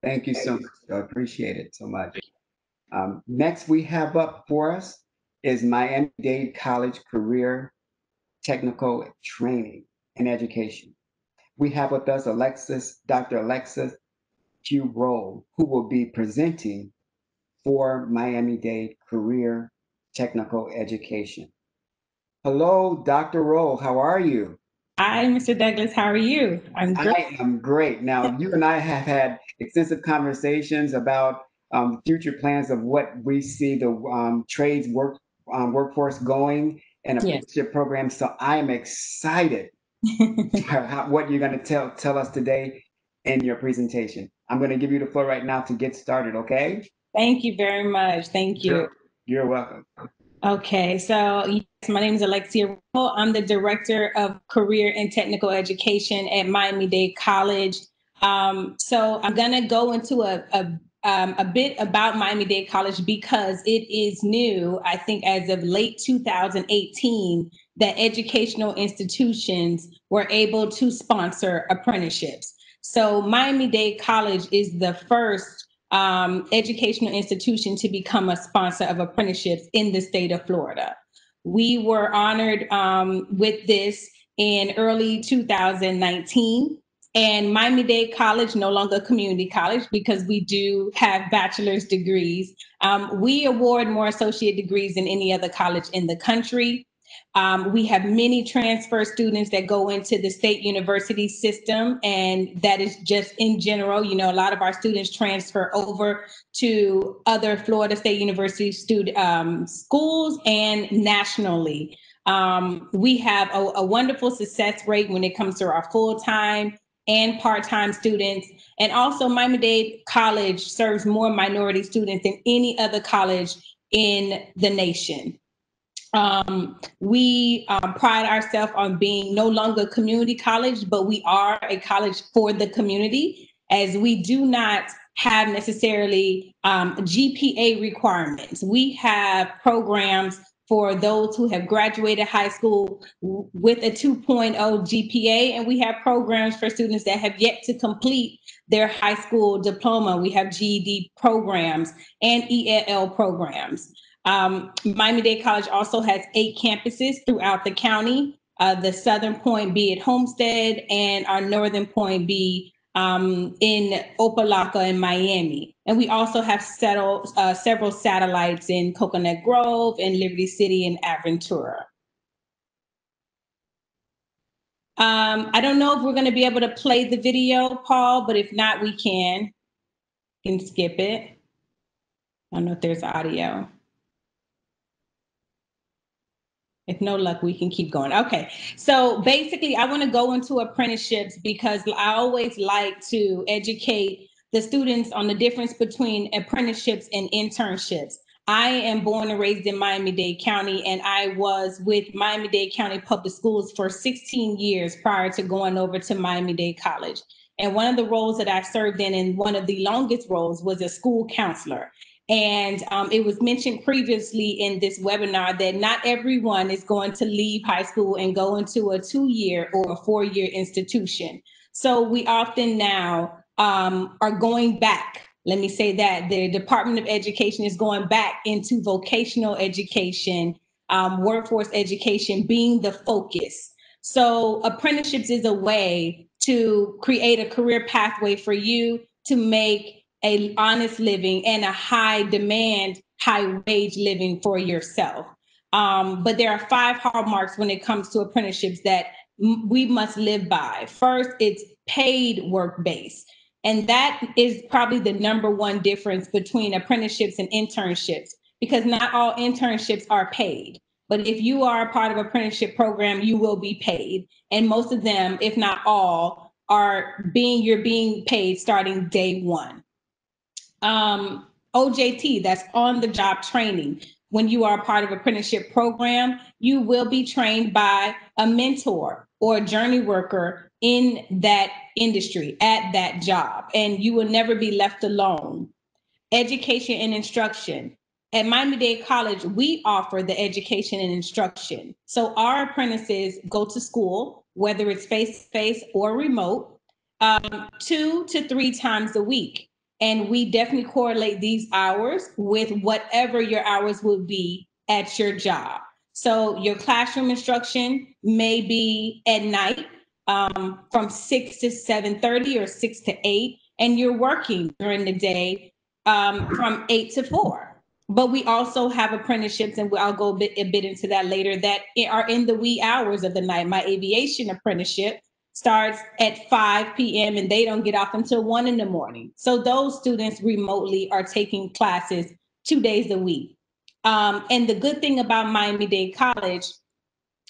Thank you so much. I appreciate it so much. Next we have up for us is Miami-Dade College Career Technical Training and Education. We have with us Dr. Alexia Rolle, who will be presenting for Miami-Dade Career Technical Education. Hello, Dr. Rolle, how are you? Hi, Mr. Douglas. How are you? I'm great. I am great. Now, you and I have had extensive conversations about future plans of what we see the trades workforce going and Yes. apprenticeship programs. So I am excited what you're going to tell us today in your presentation. I'm going to give you the floor right now to get started, okay? Thank you very much. Thank you. You're welcome. Okay, so yes, my name is Alexia. I'm the Director of Career and Technical Education at Miami-Dade College. So I'm going to go into a bit about Miami-Dade College because it is new, I think, as of late 2018, that educational institutions were able to sponsor apprenticeships. So Miami-Dade College is the first educational institution to become a sponsor of apprenticeships in the state of Florida. We were honored with this in early 2019. And Miami-Dade College, no longer a community college because we do have bachelor's degrees. We award more associate degrees than any other college in the country. We have many transfer students that go into the state university system, and that is just in general. You know, a lot of our students transfer over to other Florida State University schools and nationally. We have a wonderful success rate when it comes to our full-time and part-time students. And also Miami-Dade College serves more minority students than any other college in the nation. We pride ourselves on being no longer a community college, but we are a college for the community, as we do not have necessarily GPA requirements. We have programs for those who have graduated high school with a 2.0 GPA, and we have programs for students that have yet to complete their high school diploma. We have GED programs and ELL programs. Miami-Dade College also has 8 campuses throughout the county. The southern point be at Homestead, and our northern point be in Opa-locka in Miami. And we also have several satellites in Coconut Grove and Liberty City and Aventura. I don't know if we're going to be able to play the video, Paul, but if not, we can skip it. I don't know if there's audio. If no luck, we can keep going. Okay, so basically I want to go into apprenticeships because I always like to educate the students on the difference between apprenticeships and internships. I am born and raised in Miami-Dade County, and I was with Miami-Dade County Public Schools for 16 years prior to going over to Miami-Dade College. And one of the roles that I served in, and one of the longest roles, was a school counselor. And it was mentioned previously in this webinar that not everyone is going to leave high school and go into a 2-year or a 4-year institution. So we often now are going back. Let me say that the Department of Education is going back into vocational education, workforce education being the focus. So apprenticeships is a way to create a career pathway for you to make an honest living and a high demand, high wage living for yourself. But there are 5 hallmarks when it comes to apprenticeships that we must live by. First, it's paid work base. And that is probably the #1 difference between apprenticeships and internships, because not all internships are paid. But if you are a part of an apprenticeship program, you will be paid. And most of them, if not all, you're being paid starting day 1. OJT, that's on the job training. When you are a part of an apprenticeship program, you will be trained by a mentor or a journey worker in that industry at that job, and you will never be left alone. Education and instruction. At Miami-Dade College, we offer the education and instruction. So our apprentices go to school, whether it's face-to-face or remote, 2 to 3 times a week. And we definitely correlate these hours with whatever your hours will be at your job. So your classroom instruction may be at night from 6 to 7:30 or 6 to 8. and you're working during the day from 8 to 4. But we also have apprenticeships, and I'll go a bit into that later, that are in the wee hours of the night. My aviation apprenticeship starts at 5 p.m. and they don't get off until 1 in the morning. So those students remotely are taking classes 2 days a week. And the good thing about Miami-Dade College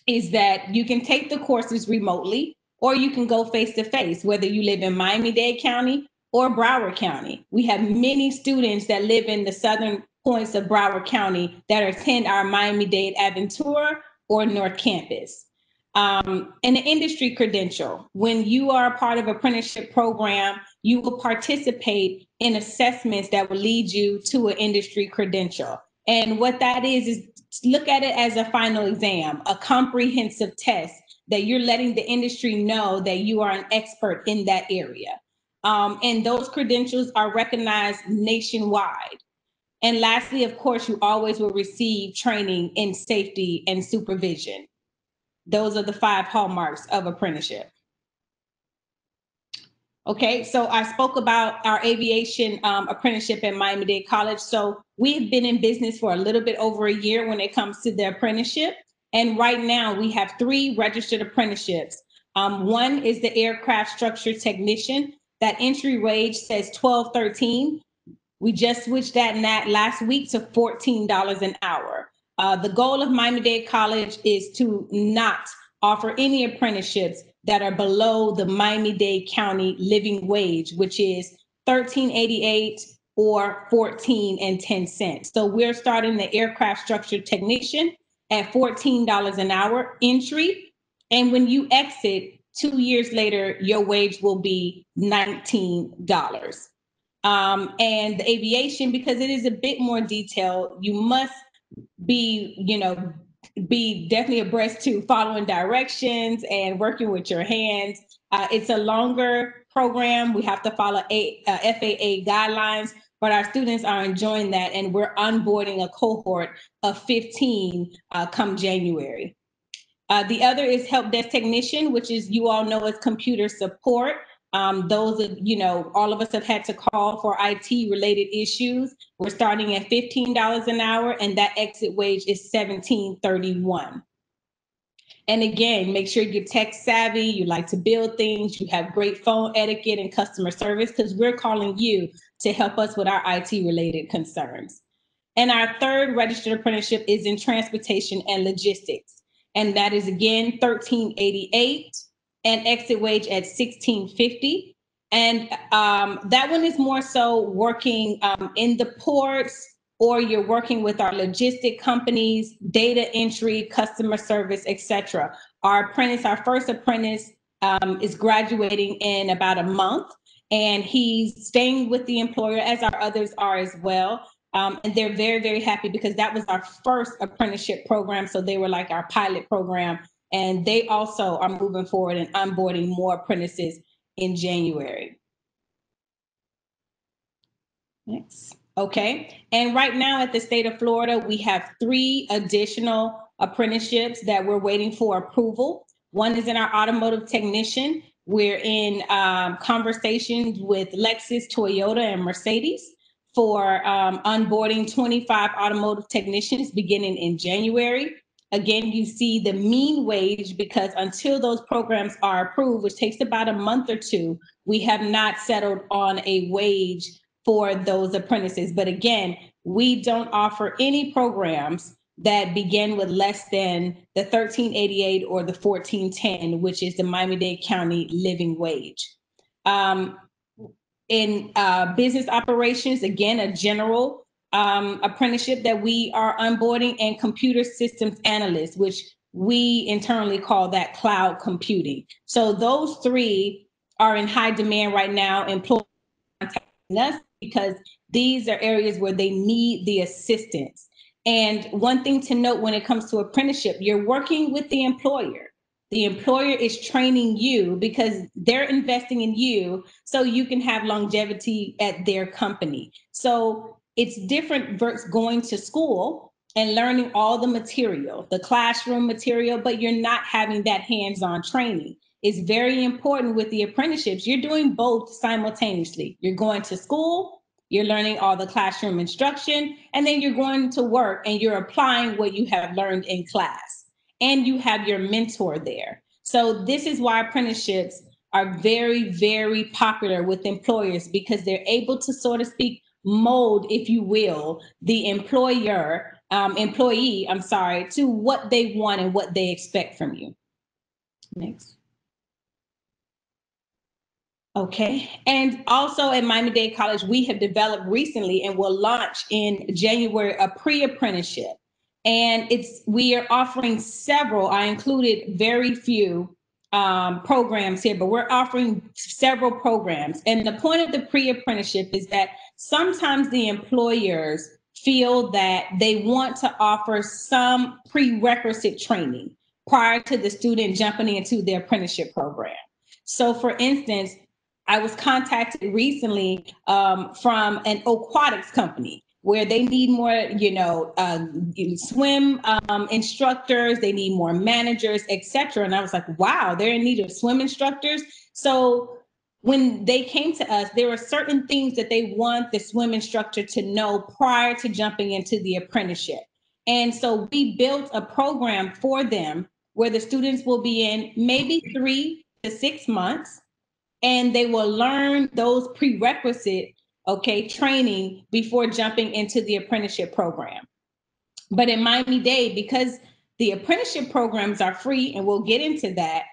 is that you can take the courses remotely, or you can go face-to-face, whether you live in Miami-Dade County or Broward County. We have many students that live in the southern points of Broward County that attend our Miami-Dade Aventura or North Campus. And the industry credential. When you are a part of apprenticeship program, you will participate in assessments that will lead you to an industry credential. And what that is look at it as a final exam, a comprehensive test that you're letting the industry know that you are an expert in that area. And those credentials are recognized nationwide. And lastly, of course, you always will receive training in safety and supervision. Those are the 5 hallmarks of apprenticeship. Okay, so I spoke about our aviation apprenticeship at Miami-Dade College. So we've been in business for a little bit over a year when it comes to the apprenticeship. And right now we have 3 registered apprenticeships. One is the aircraft structure technician. That entry wage says $12.13. We just switched that last week to $14 an hour. The goal of Miami-Dade College is to not offer any apprenticeships that are below the Miami-Dade County living wage, which is $13.88 or $14.10. So we're starting the aircraft structure technician at $14 an hour entry. And when you exit 2 years later, your wage will be $19. And the aviation, because it is a bit more detailed, you must be definitely abreast to following directions and working with your hands. It's a longer program. We have to follow FAA guidelines, but our students are enjoying that, and we're onboarding a cohort of 15 come January. The other is help desk technician, which is, you all know, as computer support. Those of, all of us have had to call for IT related issues. We're starting at $15 an hour, and that exit wage is $17.31. And again, make sure you're tech savvy, you like to build things, you have great phone etiquette and customer service, because we're calling you to help us with our IT related concerns. And our third registered apprenticeship is in transportation and logistics. And that is again $13.88 and exit wage at $16.50. And that one is more so working in the ports, or you're working with our logistic companies, data entry, customer service, etc. Our first apprentice is graduating in about a month, and he's staying with the employer, as our others are as well. And they're very, very happy, because that was our first apprenticeship program. So they were like our pilot program, and they also are moving forward and onboarding more apprentices in January. Next. Okay. And right now at the state of Florida, we have 3 additional apprenticeships that we're waiting for approval. One is in our automotive technician. We're in conversations with Lexus, Toyota, and Mercedes for onboarding 25 automotive technicians beginning in January. Again, you see the mean wage, because until those programs are approved, which takes about a month or 2, we have not settled on a wage for those apprentices. But again, we don't offer any programs that begin with less than the $13.88 or the $14.10, which is the Miami-Dade County living wage. In business operations, again, a general apprenticeship that we are onboarding, and computer systems analyst, which we internally call that cloud computing. So those 3 are in high demand right now. Employers are contacting us because these are areas where they need the assistance. And one thing to note when it comes to apprenticeship, you're working with the employer. The employer is training you because they're investing in you so you can have longevity at their company. So it's different versus going to school and learning all the material, the classroom material, but you're not having that hands-on training. is very important with the apprenticeships. You're doing both simultaneously. You're going to school, you're learning all the classroom instruction, and then you're going to work and you're applying what you have learned in class. And you have your mentor there. So this is why apprenticeships are very, very popular with employers, because they're able to, so to speak, mold, if you will, the employee, to what they want and what they expect from you. Next. Okay, and also at Miami-Dade College, we have developed recently and will launch in January a pre-apprenticeship. And we are offering several, I included very few programs here, but we're offering several programs. And the point of the pre-apprenticeship is that sometimes the employers feel that they want to offer some prerequisite training prior to the student jumping into the apprenticeship program. So for instance, I was contacted recently from an aquatics company where they need more, swim instructors, they need more managers, etc. And I was like, wow, they're in need of swim instructors. So when they came to us, there were certain things that they want the swim instructor to know prior to jumping into the apprenticeship. And so we built a program for them where the students will be in maybe 3 to 6 months, and they will learn those prerequisite, training before jumping into the apprenticeship program. But in Miami-Dade, because the apprenticeship programs are free, and we'll get into that,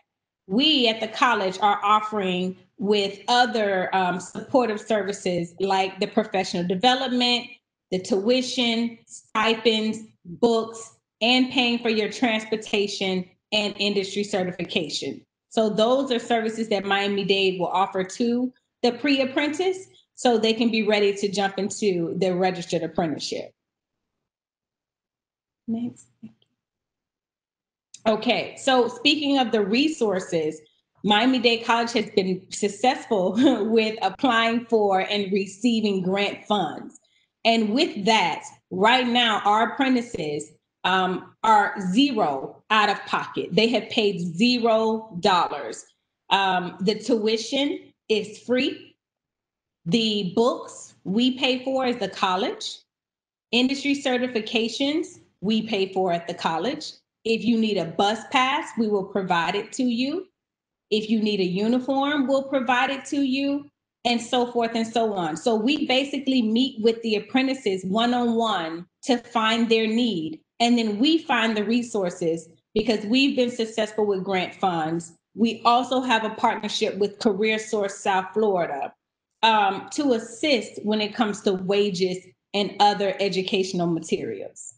we at the college are offering with other supportive services like the professional development, the tuition, stipends, books, and paying for your transportation and industry certification. So those are services that Miami-Dade will offer to the pre-apprentice so they can be ready to jump into the registered apprenticeship. Next. Okay, so speaking of the resources, Miami-Dade College has been successful with applying for and receiving grant funds. And with that, right now, our apprentices are zero out of pocket. They have paid $0. The tuition is free. The books we pay for as the college. Industry certifications we pay for at the college. If you need a bus pass, we will provide it to you. If you need a uniform, we'll provide it to you, and so forth and so on. So we basically meet with the apprentices one-on-one to find their need. And then we find the resources because we've been successful with grant funds. We also have a partnership with Career Source South Florida to assist when it comes to wages and other educational materials.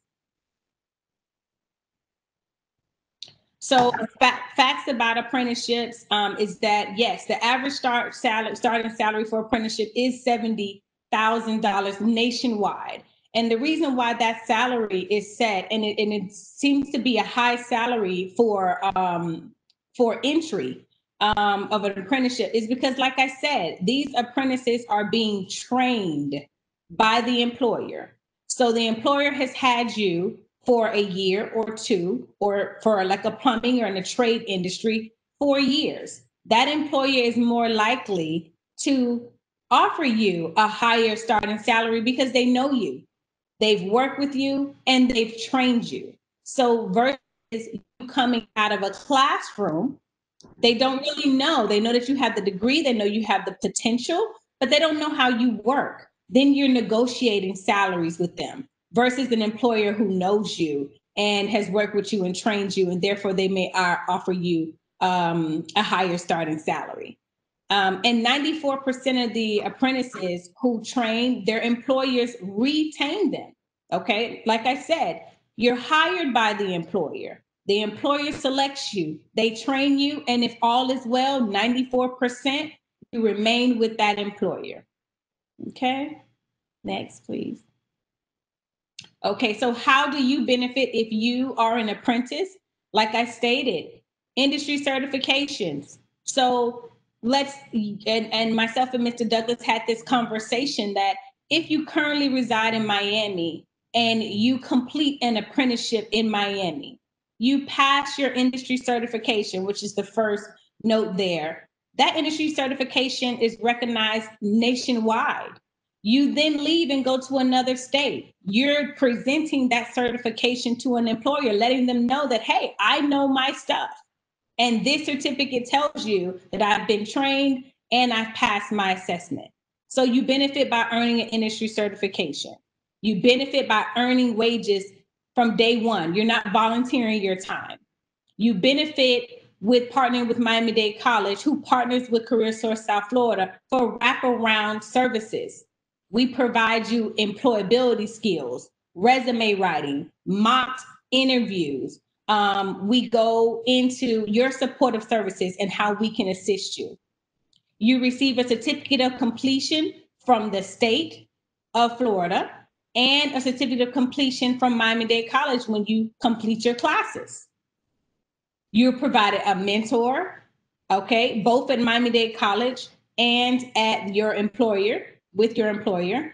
So facts about apprenticeships is that, yes, the average starting salary for apprenticeship is $70,000 nationwide. And the reason why that salary is set, and it seems to be a high salary for entry of an apprenticeship, is because, like I said, these apprentices are being trained by the employer. So the employer has had you for a year or two, or for like a plumbing or in the trade industry, 4 years. That employer is more likely to offer you a higher starting salary because they know you, they've worked with you, and they've trained you. So versus you coming out of a classroom, they don't really know. They know that you have the degree, they know you have the potential, but they don't know how you work. Then you're negotiating salaries with them versus an employer who knows you and has worked with you and trained you, and therefore they may offer you a higher starting salary. And 94% of the apprentices who train, their employers retain them. Okay, like I said, you're hired by the employer. The employer selects you, they train you, and if all is well, 94%, you remain with that employer. Okay, next, please. Okay, so how do you benefit if you are an apprentice? Like I stated, industry certifications. So and myself and Mr. Douglas had this conversation that if you currently reside in Miami and you complete an apprenticeship in Miami, you pass your industry certification, which is the first note there. That industry certification is recognized nationwide. You then leave and go to another state. You're presenting that certification to an employer, letting them know that, hey, I know my stuff. And this certificate tells you that I've been trained and I've passed my assessment. So you benefit by earning an industry certification. You benefit by earning wages from day one. You're not volunteering your time. You benefit with partnering with Miami-Dade College, who partners with Career Source South Florida for wraparound services. We provide you employability skills, resume writing, mock interviews. We go into your supportive services and how we can assist you. You receive a certificate of completion from the state of Florida and a certificate of completion from Miami-Dade College when you complete your classes. You're provided a mentor, okay, both at Miami-Dade College and at your employer, with your employer,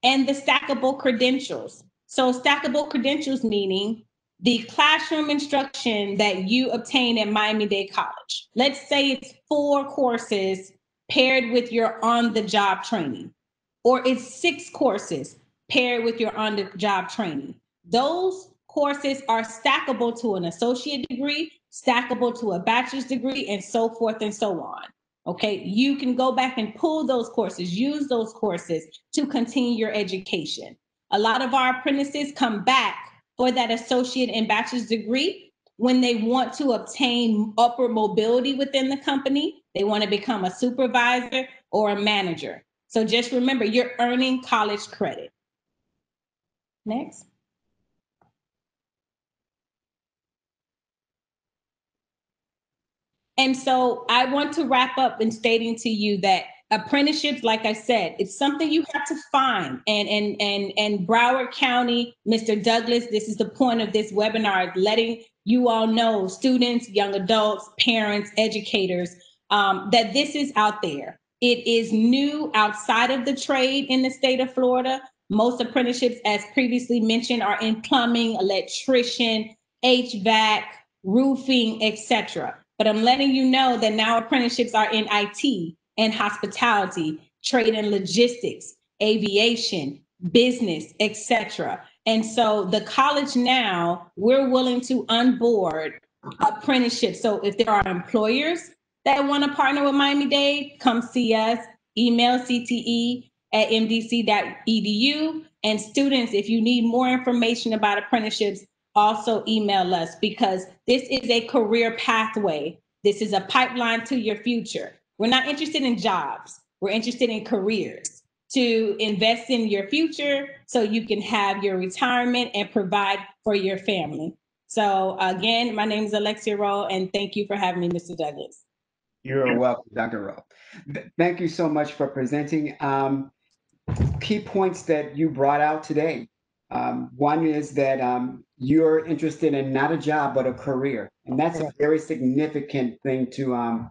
and the stackable credentials. So stackable credentials meaning the classroom instruction that you obtain at Miami-Dade College. Let's say it's 4 courses paired with your on-the-job training, or it's 6 courses paired with your on-the-job training. Those courses are stackable to an associate degree, stackable to a bachelor's degree, and so forth and so on. Okay, you can go back and pull those courses, use those courses to continue your education. A lot of our apprentices come back for that associate and bachelor's degree when they want to obtain upward mobility within the company. They want to become a supervisor or a manager. So just remember, you're earning college credit. Next. And so I want to wrap up in stating to you that apprenticeships, like I said, it's something you have to find. And Broward County, Mr. Douglas, this is the point of this webinar, letting you all know, students, young adults, parents, educators, that this is out there. It is new outside of the trade in the state of Florida. Most apprenticeships, as previously mentioned, are in plumbing, electrician, HVAC, roofing, etc. But I'm letting you know that now apprenticeships are in IT and hospitality, trade and logistics, aviation, business, etc. And so the college now, we're willing to onboard apprenticeships. So if there are employers that want to partner with Miami-Dade, come see us, email cte@mdc.edu. And students, if you need more information about apprenticeships, also email us, because this is a career pathway. This is a pipeline to your future. We're not interested in jobs. We're interested in careers to invest in your future so you can have your retirement and provide for your family. So again, my name is Alexia Rolle, and thank you for having me, Mr. Douglas. You're welcome, Dr. Rowe. Thank you so much for presenting. Key points that you brought out today. One is that you're interested in not a job, but a career. And that's a very significant thing to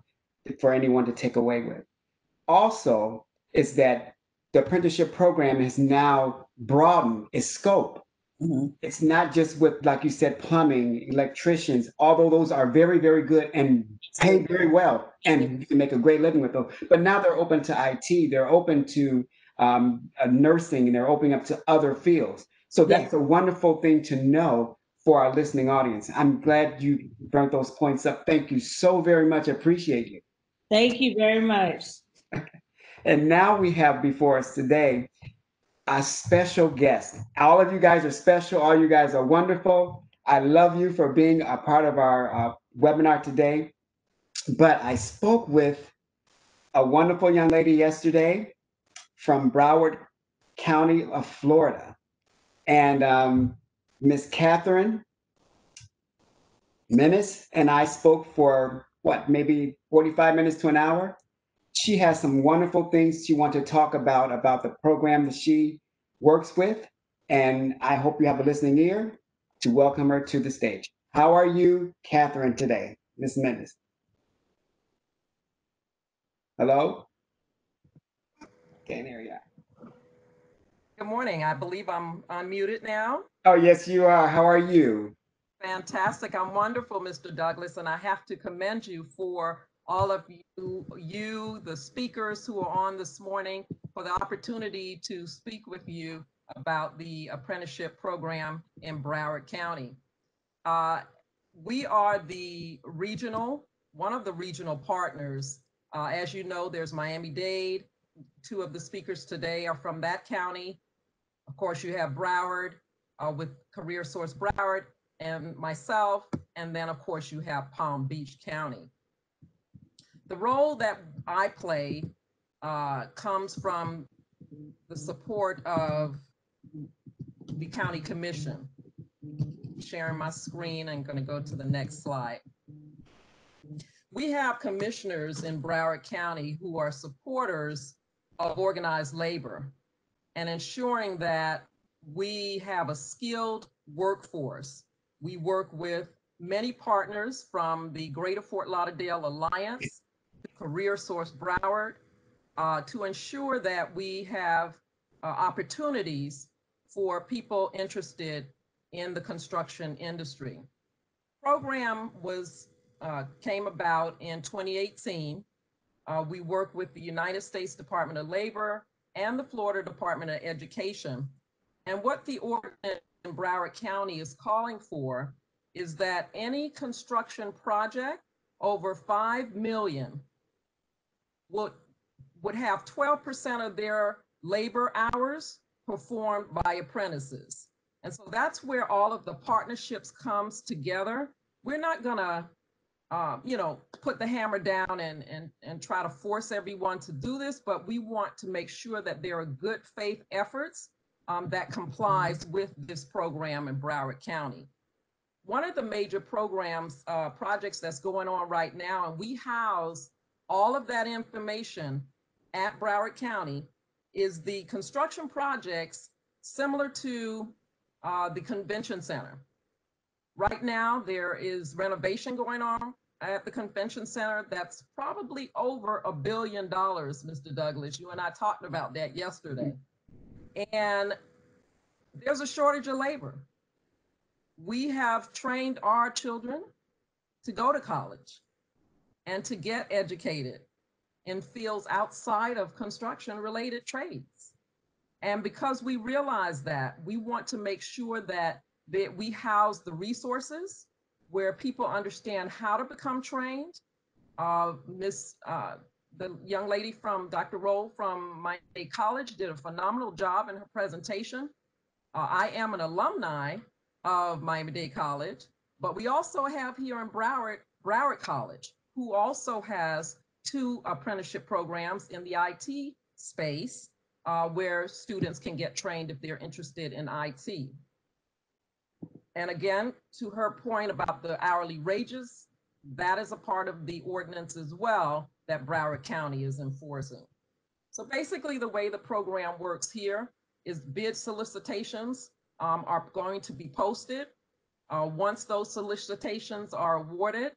for anyone to take away with. Also, is that the apprenticeship program has now broadened its scope. Mm-hmm. It's not just with, like you said, plumbing, electricians, although those are very, very good and pay very well, and you can make a great living with those. But now they're open to IT, they're open to nursing, and they're opening up to other fields. So that's a wonderful thing to know for our listening audience. I'm glad you brought those points up. Thank you so very much. I appreciate you. Thank you very much. And now we have before us today a special guest. All of you guys are special. All you guys are wonderful. I love you for being a part of our webinar today. But I spoke with a wonderful young lady yesterday from Broward County of Florida. And Miss Catherine Menace and I spoke for maybe 45 minutes to an hour. She has some wonderful things she wants to talk about the program that she works with. And I hope you have a listening ear to welcome her to the stage. How are you, Catherine, today, Miss Menace? Hello? Can't hear you. Good morning. I believe I'm unmuted now. Oh, yes, you are. How are you? Fantastic. I'm wonderful, Mr. Douglas, and I have to commend you for all of you, the speakers who are on this morning, for the opportunity to speak with you about the apprenticeship program in Broward County. We are one of the regional partners. As you know, there's Miami-Dade. Two of the speakers today are from that county. Of course, you have Broward with Career Source Broward and myself. And then, of course, you have Palm Beach County. The role that I play comes from the support of the County Commission. Sharing my screen, I'm going to go to the next slide. We have commissioners in Broward County who are supporters of organized labor and ensuring that we have a skilled workforce. We work with many partners from the Greater Fort Lauderdale Alliance, Career Source Broward, to ensure that we have opportunities for people interested in the construction industry. Program came about in 2018. We worked with the United States Department of Labor and the Florida Department of Education. And what the ordinance in Broward County is calling for is that any construction project over 5 million would have 12% of their labor hours performed by apprentices. And so that's where all of the partnerships comes together. We're not gonna, put the hammer down and try to force everyone to do this, but we want to make sure that there are good faith efforts that complies with this program in Broward County. One of the major projects that's going on right now, and we house all of that information at Broward County, is the construction projects similar to the convention center. Right now, there is renovation going on at the convention center that's probably over $1 billion, Mr. Douglas. You and I talked about that yesterday. And there's a shortage of labor. We have trained our children to go to college and to get educated in fields outside of construction-related trades. And because we realize that, we want to make sure that we house the resources where people understand how to become trained. The young lady from Dr. Rolle from Miami College did a phenomenal job in her presentation. I am an alumni of Miami-Dade College, but we also have here in Broward College, who also has 2 apprenticeship programs in the IT space where students can get trained if they're interested in IT. And again, to her point about the hourly wages, that is a part of the ordinance as well that Broward County is enforcing. So basically the way the program works here is bid solicitations are going to be posted. Once those solicitations are awarded,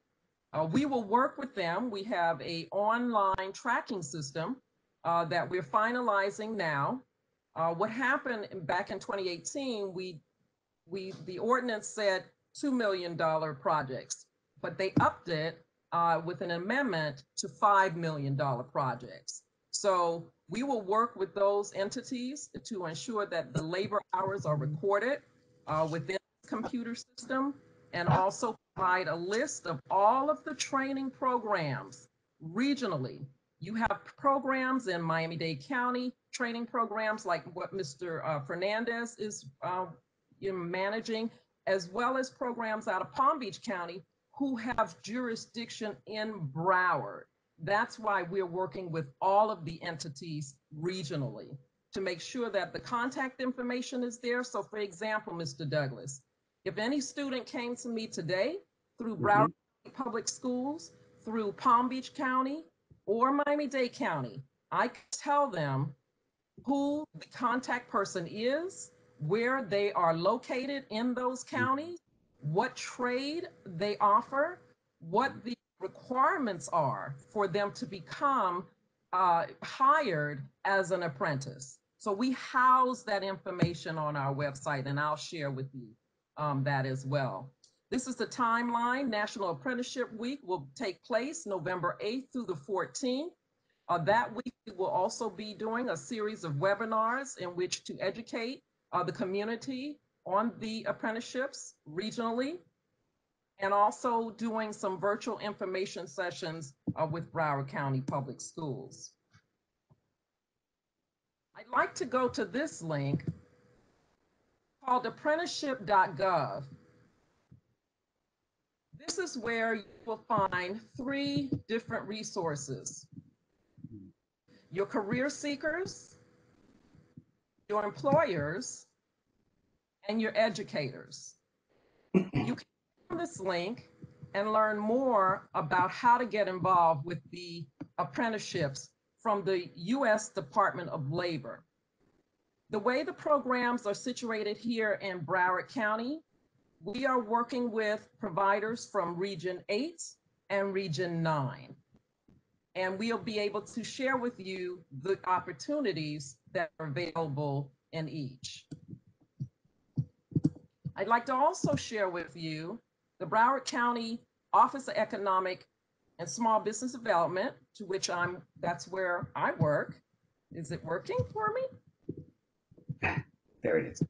we will work with them. We have an online tracking system that we're finalizing now. What happened back in 2018, the ordinance said $2 million projects, but they upped it with an amendment to $5 million projects. So we will work with those entities to ensure that the labor hours are recorded within the computer system, and also provide a list of all of the training programs regionally. You have programs in Miami-Dade County, training programs like what Mr. Fernandez is managing, as well as programs out of Palm Beach County who have jurisdiction in Broward. That's why we're working with all of the entities regionally to make sure that the contact information is there. So for example, Mr. Douglas, if any student came to me today through Broward Public Schools, through Palm Beach County or Miami-Dade County, I could tell them who the contact person is, where they are located in those counties, what trade they offer, what the requirements are for them to become hired as an apprentice. So we house that information on our website, and I'll share with you that as well. This is the timeline. National Apprenticeship Week will take place November 8th through the 14th. That week, we will also be doing a series of webinars in which to educate the community on the apprenticeships regionally, and also doing some virtual information sessions with Broward County Public Schools. I'd like to go to this link called apprenticeship.gov. This is where you will find 3 different resources: your career seekers, your employers, and your educators. You can click on this link and learn more about how to get involved with the apprenticeships from the U.S. Department of Labor. The way the programs are situated here in Broward County, we are working with providers from Region 8 and Region 9. And we'll be able to share with you the opportunities that are available in each. I'd like to also share with you the Broward County Office of Economic and Small Business Development, to which that's where I work. Is it working for me? There it is.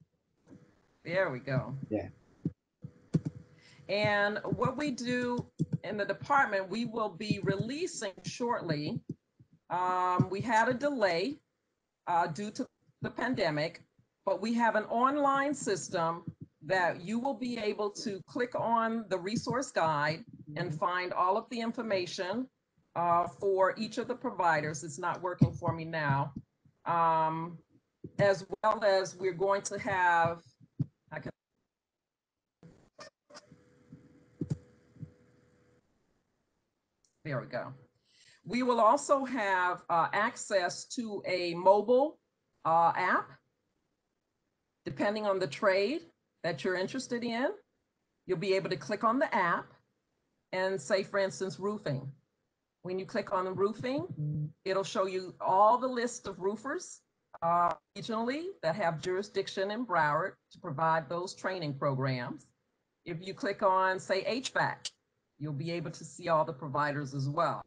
There we go. Yeah. And what we do in the department, we will be releasing shortly. We had a delay due to the pandemic, but we have an online system that you will be able to click on the resource guide and find all of the information for each of the providers. It's not working for me now. As well as we're going to have, there we go. We will also have access to a mobile app, depending on the trade that you're interested in. You'll be able to click on the app and say, for instance, roofing. When you click on the roofing, it'll show you all the list of roofers regionally that have jurisdiction in Broward to provide those training programs. If you click on, say, HVAC, you'll be able to see all the providers as well.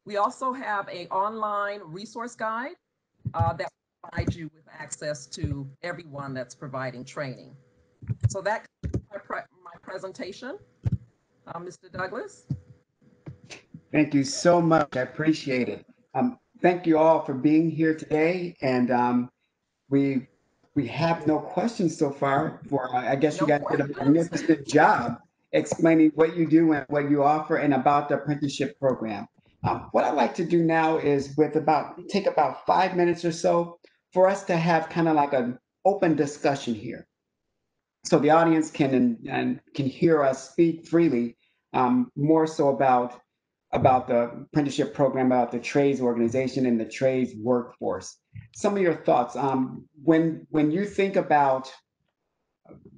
We also have an online resource guide that provides you with access to everyone that's providing training. So that's my presentation. Mr. Douglas. Thank you so much. I appreciate it. Thank you all for being here today. And we have no questions so far. I guess you guys did a magnificent job explaining what you do and what you offer and about the apprenticeship program. What I'd like to do now is take about 5 minutes or so for us to have kind of like an open discussion here, so the audience can hear us speak freely, more so about the apprenticeship program, about the trades organization and the trades workforce. Some of your thoughts. When you think about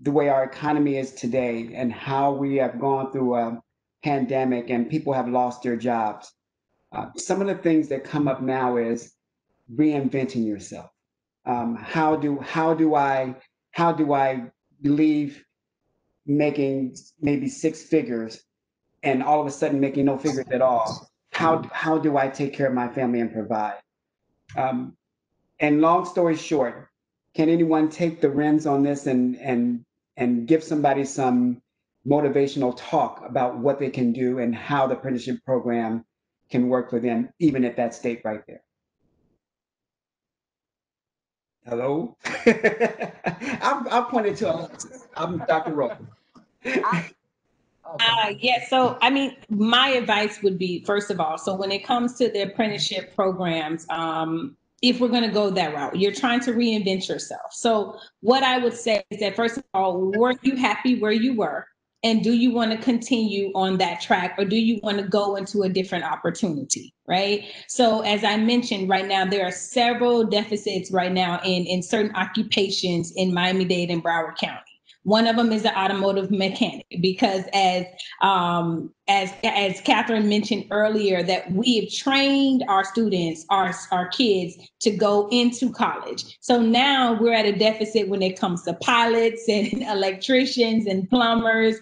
the way our economy is today and how we have gone through a pandemic and people have lost their jobs, some of the things that come up now is reinventing yourself. How do I leave making maybe 6 figures and all of a sudden making no figures at all? How do I take care of my family and provide? And long story short, can anyone take the reins on this and give somebody some motivational talk about what they can do and how the apprenticeship program can work for them, even at that state right there? Hello? I'll point it to Alexis. I'm Dr. Rolle. Yes. So, I mean, my advice would be, first of all, so when it comes to the apprenticeship programs, if we're going to go that route, you're trying to reinvent yourself. So what I would say is that, first of all, were you happy where you were? And do you want to continue on that track, or do you want to go into a different opportunity, right? So as I mentioned, right now, there are several deficits right now in certain occupations in Miami-Dade and Broward County. One of them is the automotive mechanic, because as Catherine mentioned earlier, that we have trained our students, our kids, to go into college. So now we're at a deficit when it comes to pilots and electricians and plumbers.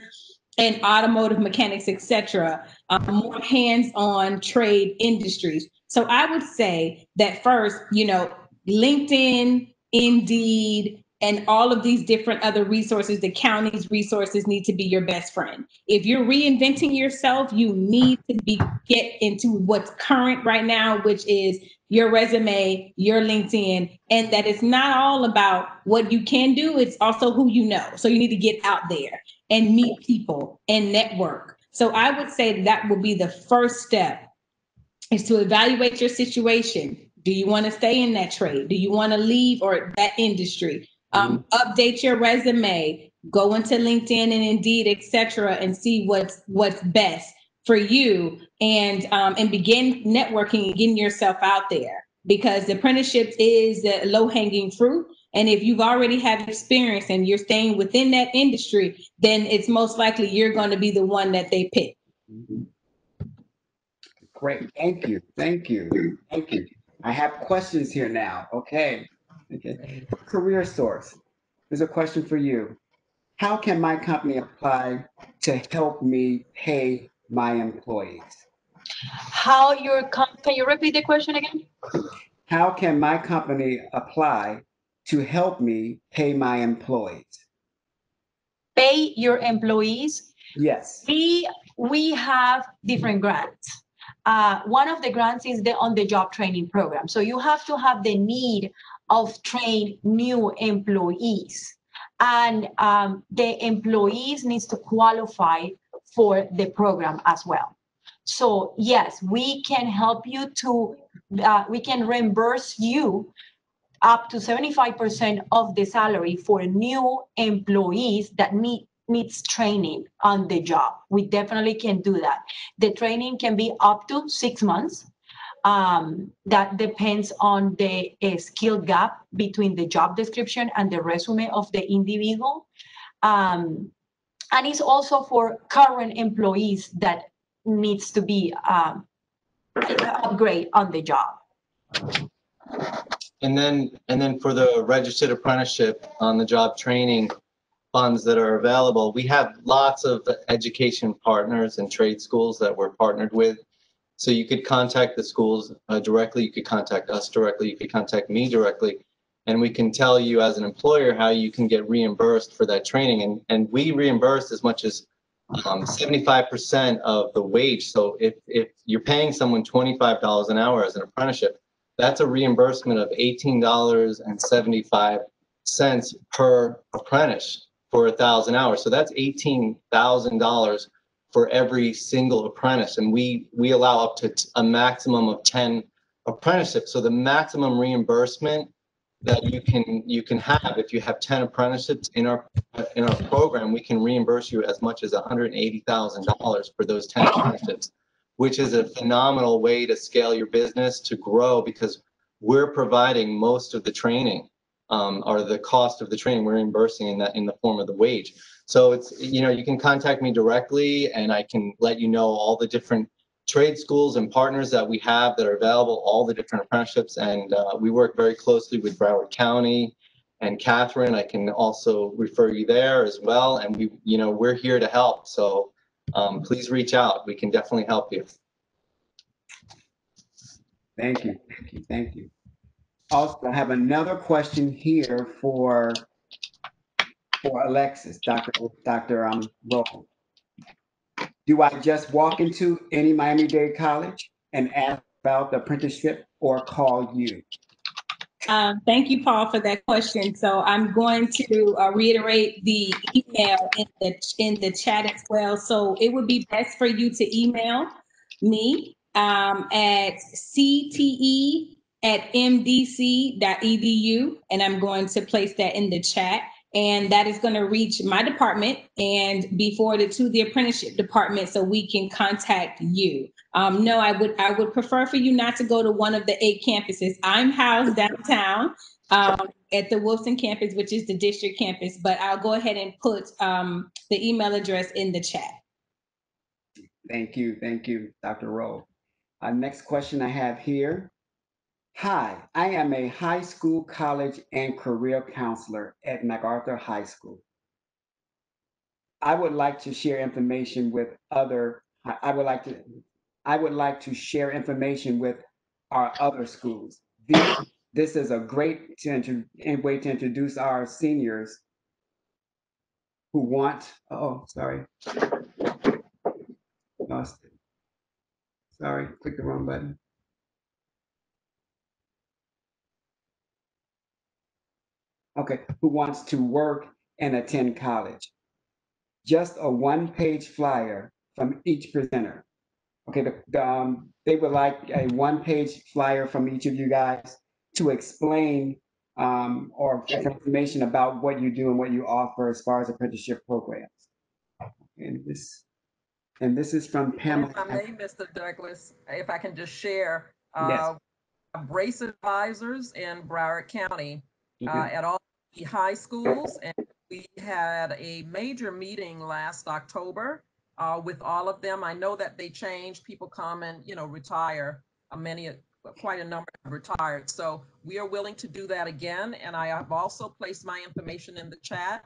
and automotive mechanics, etc., more hands-on trade industries. So I would say that first, LinkedIn, Indeed, and all of these different other resources, the county's resources need to be your best friend. If you're reinventing yourself, you need to get into what's current right now, which is your resume, your LinkedIn, and that it's not all about what you can do, it's also who you know. So you need to get out there and meet people and network. So I would say that will be the first step, is to evaluate your situation. Do you want to stay in that trade? Do you want to leave or that industry? Update your resume, go into LinkedIn and Indeed, etc., and see what's best for you, and begin networking and getting yourself out there, because the apprenticeship is the low-hanging fruit. And if you've already had experience and you're staying within that industry, then it's most likely you're going to be the one that they pick. Great. Thank you. Thank you. Thank you. I have questions here now. Okay. Career Source, there's a question for you. How can my company apply to help me pay my employees? Can you repeat the question again? How can my company apply to help me pay my employees? Pay your employees. Yes. We have different grants. One of the grants is the on-the-job training program. So you have to have the need of train new employees, and the employees needs to qualify for the program as well. So yes, we can help you to, we can reimburse you up to 75% of the salary for new employees that needs training on the job. We definitely can do that. The training can be up to 6 months. That depends on the skill gap between the job description and the resume of the individual. And it's also for current employees that needs to be upgrade on the job. And then for the registered apprenticeship on the job training funds that are available, we have lots of education partners and trade schools that we're partnered with. So you could contact the schools directly, you could contact us directly, you could contact me directly, and we can tell you as an employer how you can get reimbursed for that training. And we reimburse as much as 75% of the wage. So if you're paying someone $25 an hour as an apprenticeship, that's a reimbursement of $18.75 per apprentice for 1,000 hours. So that's $18,000 for every single apprentice. And we allow up to a maximum of 10 apprenticeships. So the maximum reimbursement that you can have if you have 10 apprenticeships in our program, we can reimburse you as much as $180,000 for those 10 apprenticeships, which is a phenomenal way to scale your business, to grow, because we're providing most of the training, or the cost of the training we're reimbursing in the form of the wage. So it's, you can contact me directly and I can let you know all the different trade schools and partners that we have that are available, all the different apprenticeships. And we work very closely with Broward County and Catherine. I can also refer you there as well. And we're here to help. So please reach out. We can definitely help you. Thank you. Thank you. Thank you. Also, I have another question here for Alexis, Dr. Rolle. Do I just walk into any Miami-Dade college and ask about the apprenticeship, or call you? Thank you, Paul, for that question. So I'm going to reiterate the email in the chat as well. So it would be best for you to email me at cte@mdc.edu, and I'm going to place that in the chat. And that is going to reach my department and be forwarded to the apprenticeship department so we can contact you. No, I would prefer for you not to go to one of the 8 campuses. I'm housed downtown at the Wilson campus, which is the district campus, but I'll go ahead and put the email address in the chat. Thank you. Thank you, Dr. Rolle. Next question I have here. Hi, I am a high school, college, and career counselor at MacArthur High School. I would like to share information with other, I would like to share information with our other schools. This is a great way to introduce our seniors who want, oh, sorry. Lost it. Sorry, clicked the wrong button. Okay, who wants to work and attend college. Just a one-page flyer from each presenter. Okay, they would like a one-page flyer from each of you guys to explain or information about what you do and what you offer as far as apprenticeship programs. And this is from Pamela. If I may, Mr. Douglas, if I can just share, Yes. brace advisors in Broward County Okay. at all the high schools. And we had a major meeting last October with all of them. I know that they change, people come and, retire. Quite a number have retired. So we are willing to do that again. And I have also placed my information in the chat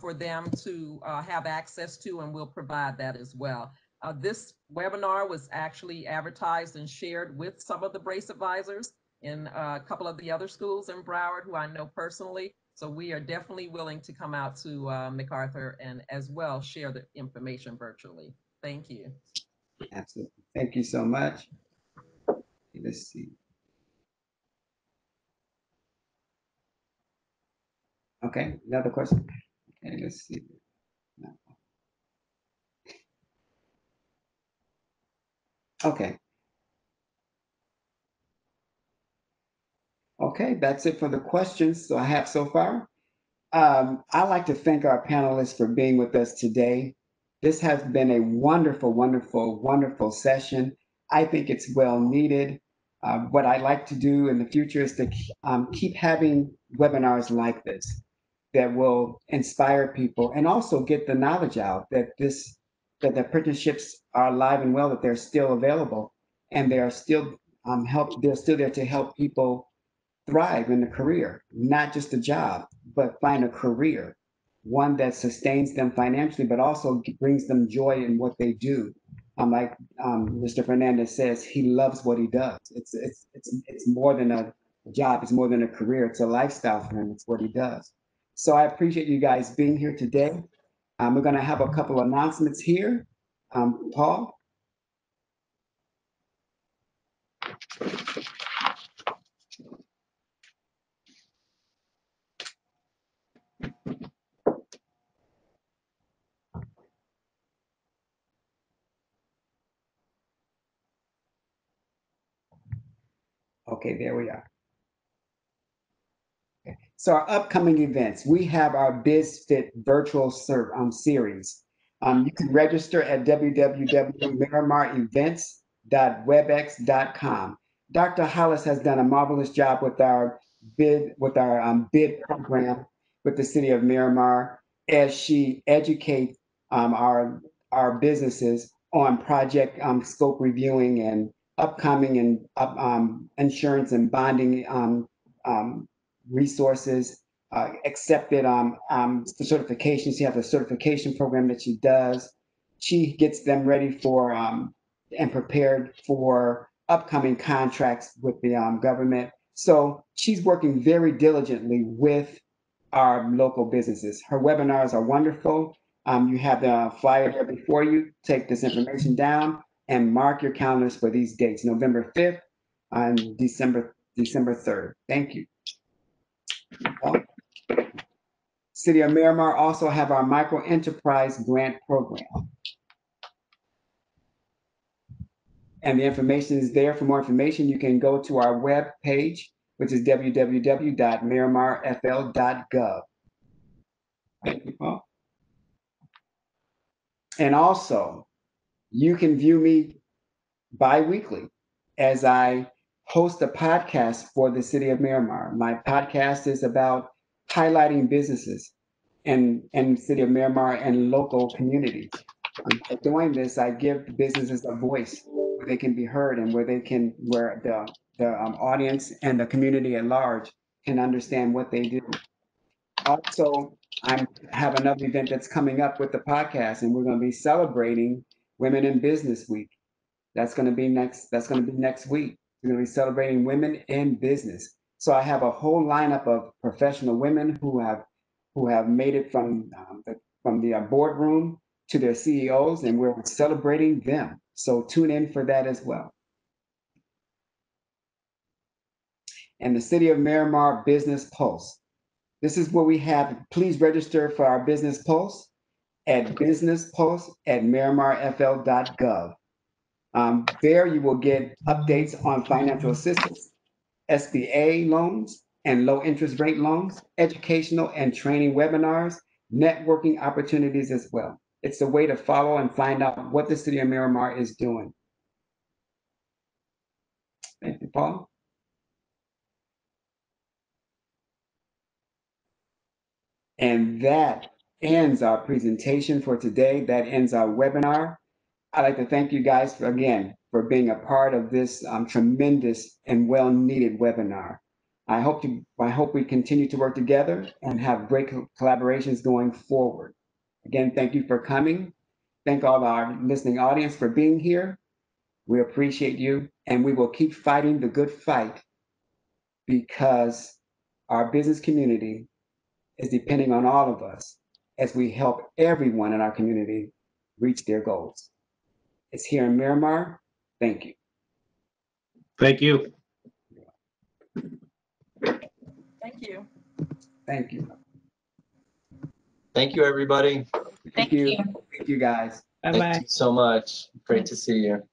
for them to have access to, and we'll provide that as well. This webinar was actually advertised and shared with some of the brace advisors in a couple of the other schools in Broward who I know personally. So we are definitely willing to come out to MacArthur and as well share the information virtually. Thank you. Absolutely. Thank you so much. Let's see. Okay, another question. Okay, let's see. No. Okay. Okay, that's it for the questions I have so far. I'd like to thank our panelists for being with us today. This has been a wonderful, wonderful, wonderful session. I think it's well needed. What I'd like to do in the future is to keep having webinars like this that will inspire people and also get the knowledge out that the apprenticeships are alive and well, that they're still available, and they are still they're still there to help people thrive in a career, not just a job, but find a career, one that sustains them financially, but also brings them joy in what they do. Like Mr. Fernandez says, he loves what he does. It's more than a job. It's more than a career. It's a lifestyle for him. It's what he does. So I appreciate you guys being here today. We're going to have a couple of announcements here. Paul? Okay, there we are. So our upcoming events, we have our BizFit virtual series. You can register at www.miramarevents.webex.com. Dr. Hollis has done a marvelous job with our bid program with the city of Miramar as she educates our businesses on project scope reviewing and upcoming and insurance and bonding resources, accepted the certifications. She has a certification program that she does. She gets them ready for and prepared for upcoming contracts with the government. So she's working very diligently with our local businesses. Her webinars are wonderful. You have the flyer there before you. Take this information down and mark your calendars for these dates, November 5th and December 3rd. Thank you. City of Miramar also have our micro enterprise grant program. And the information is there. For more information, you can go to our web page, which is www.miramarfl.gov. Thank you, Paul. And also, you can view me bi-weekly as I host a podcast for the City of Miramar. My podcast is about highlighting businesses in the City of Miramar and local communities. By doing this, I give businesses a voice where they can be heard and where the audience and the community at large can understand what they do. Also, I have another event that's coming up with the podcast, and we're going to be celebrating Women in Business Week. That's going to be next. That's going to be next week. We're going to be celebrating women in business. So I have a whole lineup of professional women who have made it from the boardroom to their CEOs, and we're celebrating them. So tune in for that as well. And the City of Miramar Business Pulse. This is what we have. Please register for our Business Pulse at businesspulse@miramarfl.gov. There you will get updates on financial assistance, SBA loans and low interest rate loans, educational and training webinars, networking opportunities as well. It's a way to follow and find out what the City of Miramar is doing. Thank you, Paul. And that ends our presentation for today. That ends our webinar. I'd like to thank you guys again for being a part of this tremendous and well-needed webinar. I hope we continue to work together and have great collaborations going forward. Again, thank you for coming. Thank all our listening audience for being here. We appreciate you, and we will keep fighting the good fight because our business community is depending on all of us as we help everyone in our community reach their goals. It's here in Miramar. Thank you. Thank you. Thank you. Thank you. Thank you, everybody. Thank you. Thank you, guys. Bye-bye. Thank you so much. Great to see you.